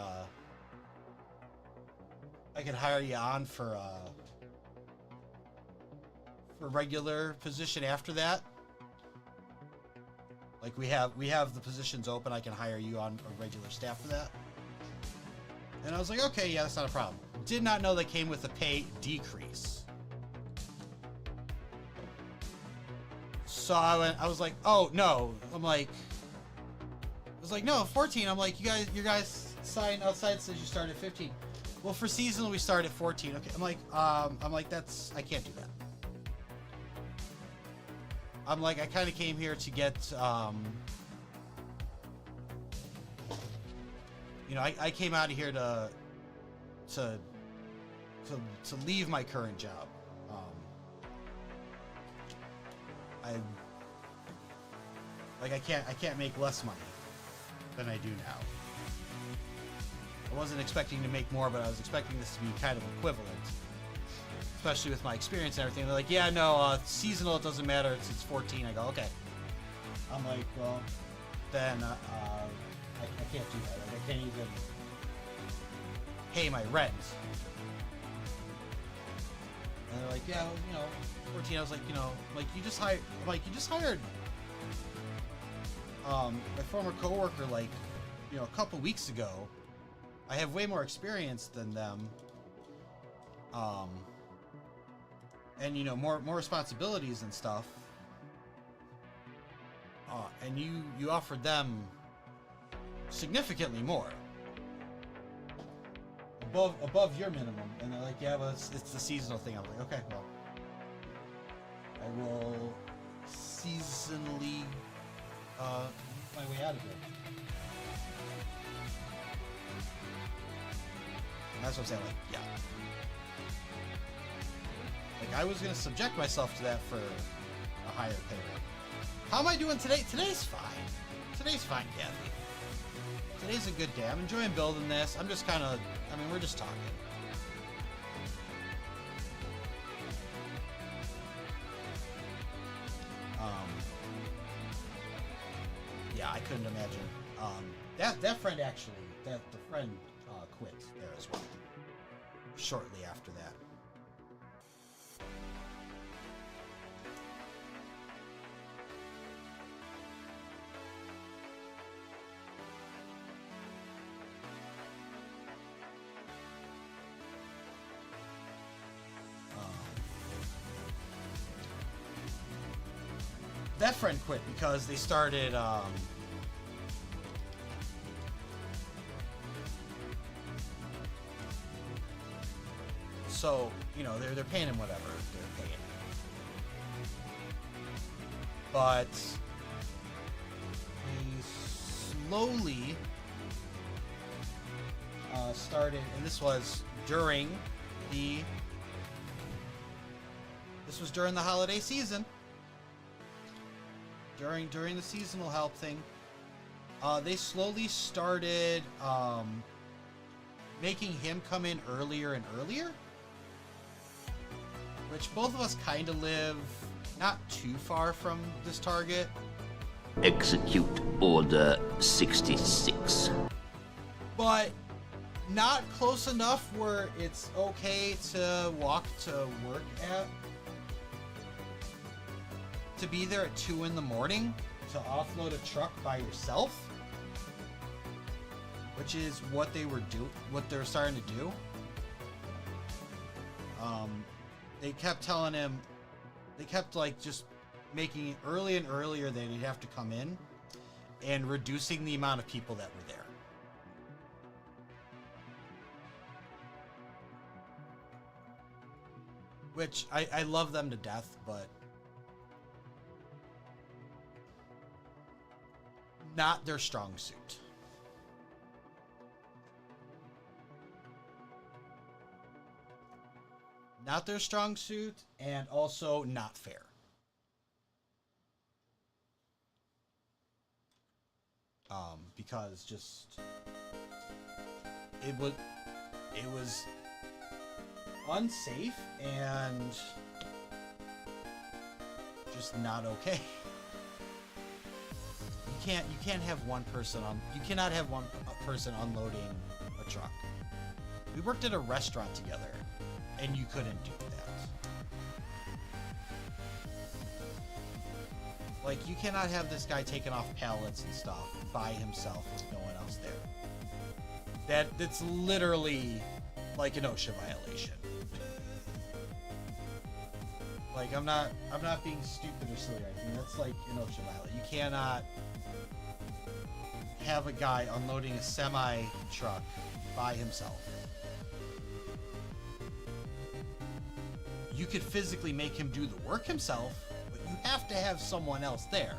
for regular position after that. Like, we have the positions open. I can hire you on a regular staff for that. And I was like, okay, yeah, that's not a problem. Did not know that came with a pay decrease. So I was like, oh no. I was like, no, 14. I'm like, your guys sign outside says you start at 15. Well, for seasonal we start at 14. Okay. I'm like, I can't do that. I'm like, I kind of came here to get, you know, I came out of here to leave my current job. I can't make less money than I do now. I wasn't expecting to make more, but I was expecting this to be kind of equivalent, especially with my experience and everything. They're like, yeah, no, seasonal, it doesn't matter. It's 14. I go, okay. I'm like, well, then I can't do that. Like, I can't even pay my rent. And they're like, yeah, well, you know, 14. I was like, you know, like you just hired my former coworker, like, you know, a couple weeks ago. I have way more experience than them. And you know, more responsibilities and stuff. And you offered them significantly more. Above your minimum. And they're like, yeah, but it's the seasonal thing. I'm like, okay, well, I will seasonally my way out of it. And that's what I'm saying, like, yeah. Like, I was gonna subject myself to that for a higher pay rate. How am I doing today? Today's fine. Today's fine, Kathy. Today's a good day. I'm enjoying building this. I'm just kind of, I mean, we're just talking. Yeah, I couldn't imagine. That friend actually, the friend quit there as well. Shortly after that. That friend quit because they started so, you know, they're paying him whatever they're paying him. But he slowly started, and this was during the holiday season. During the seasonal help thing, they slowly started making him come in earlier and earlier, which both of us kind of live not too far from this target. Execute Order 66. But not close enough where it's okay to walk to work at. To be there at 2 in the morning to offload a truck by yourself, which is what they were starting to do. They kept telling him, they kept like just making it early and earlier that he'd have to come in, and reducing the amount of people that were there. Which I love them to death, but not their strong suit. Not their strong suit, and also not fair. Because just it was unsafe and just not okay. You can't have one person on. You cannot have one person unloading a truck. We worked at a restaurant together, and you couldn't do that. Like, you cannot have this guy taking off pallets and stuff by himself with no one else there. That's literally like an OSHA violation. Like, I'm not being stupid or silly or anything. That's like in Ocean Island. You cannot have a guy unloading a semi truck by himself. You could physically make him do the work himself, but you have to have someone else there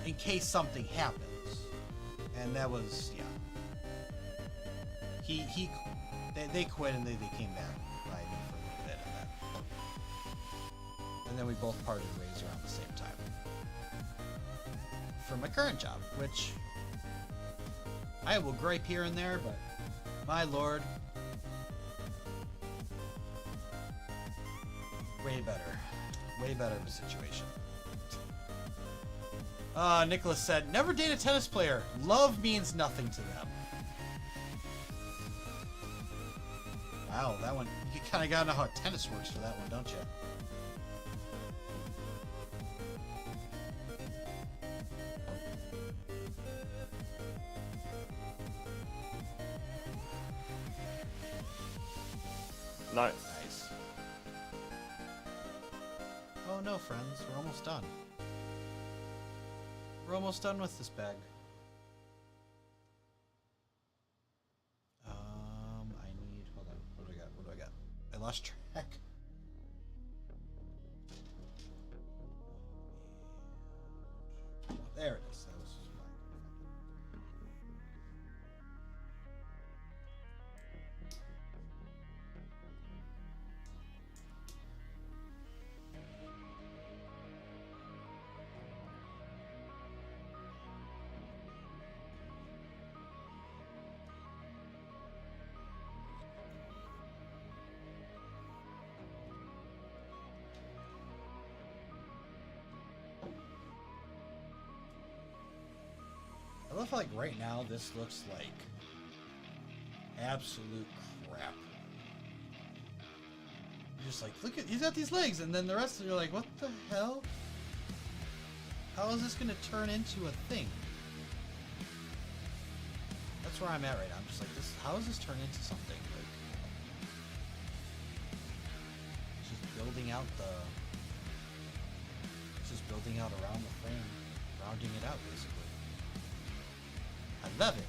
in case something happens. And that was, yeah. They quit and they came back by me for a little bit, and then we both parted ways around the same time for my current job, which I will gripe here and there, but my lord, way better of a situation. Nicholas said, never date a tennis player. Love means nothing to them. Wow, that one, you kind of gotta know how tennis works for that one, don't you? Nice. Nice. Oh no, friends, we're almost done. We're almost done with this bag. I need, hold on, what do I got? I lost track. There it is. That was I love how, like, right now this looks like absolute crap. You're just like, look at, he's got these legs, and then the rest of you're like, what the hell? How is this gonna turn into a thing? That's where I'm at right now. I'm just like, this. How does this turn into something? Like, just building out around the frame, rounding it out basically. I love it.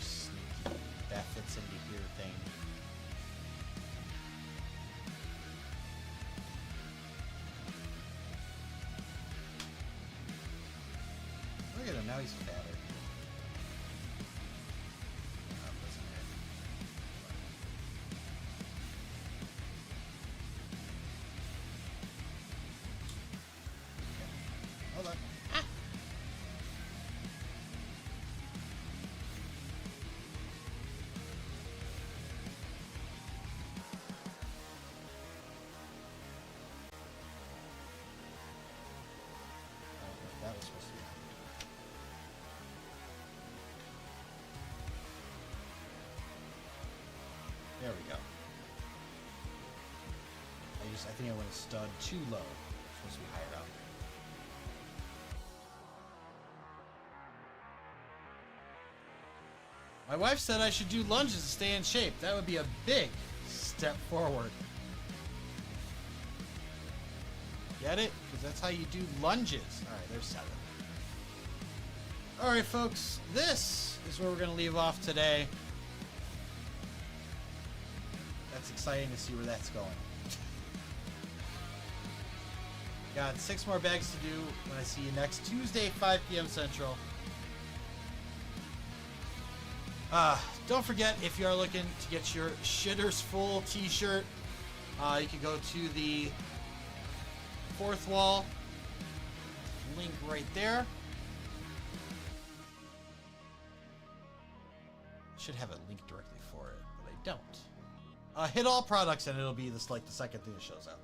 Sneaky. That fits into here thing. Look at him, now he's fatter. That was supposed to be. There we go. I think I went a stud too low. It's supposed to be higher up. My wife said I should do lunges to stay in shape. That would be a big step forward. Get it? Because that's how you do lunges. Alright, there's 7. Alright, folks. This is where we're going to leave off today. That's exciting to see where that's going. Got 6 more bags to do when I see you next Tuesday, 5 p.m. Central. Don't forget, if you are looking to get your Shitters Full t-shirt, you can go to the 4th wall, link right there. Should have a link directly for it, but I don't. Hit all products and it'll be this, like, the second thing that shows up.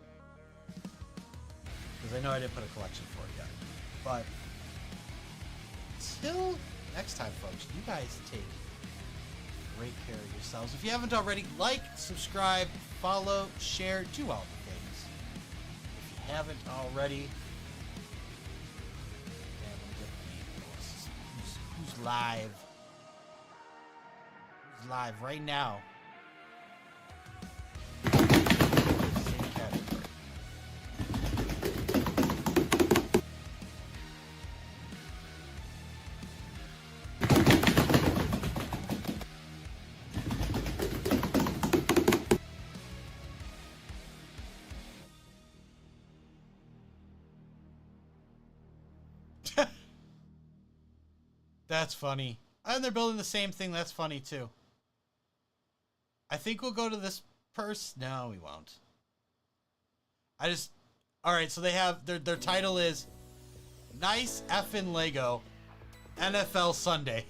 Because I know I didn't put a collection for it yet. But until next time, folks, you guys take great care of yourselves. If you haven't already, like, subscribe, follow, share, do all the things. If you haven't already, Who's live? Who's live right now? Same category. That's funny. And they're building the same thing. That's funny too. I think we'll go to this purse. No, we won't. All right, so they have their title is Nice Effin' Lego NFL Sunday.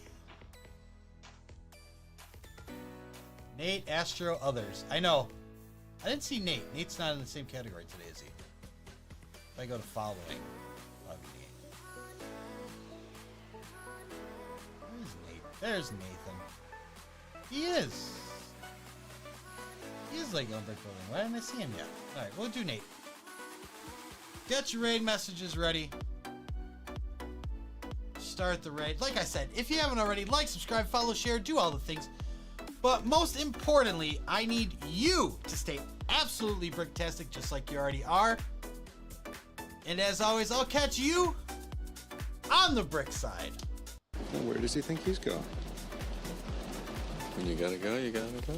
Nate, Astro, others. I know. I didn't see Nate. Nate's not in the same category today, is he? If I go to following, that'd be Nate. Where's Nate? There's Nathan. He is. He is like on brick building. Why didn't I see him yet? Alright, we'll do Nate. Get your raid messages ready. Start the raid. Like I said, if you haven't already, like, subscribe, follow, share, do all the things. But most importantly, I need you to stay absolutely bricktastic just like you already are. And as always, I'll catch you on the brick side. Now where does he think he's going? When you gotta go, you gotta go.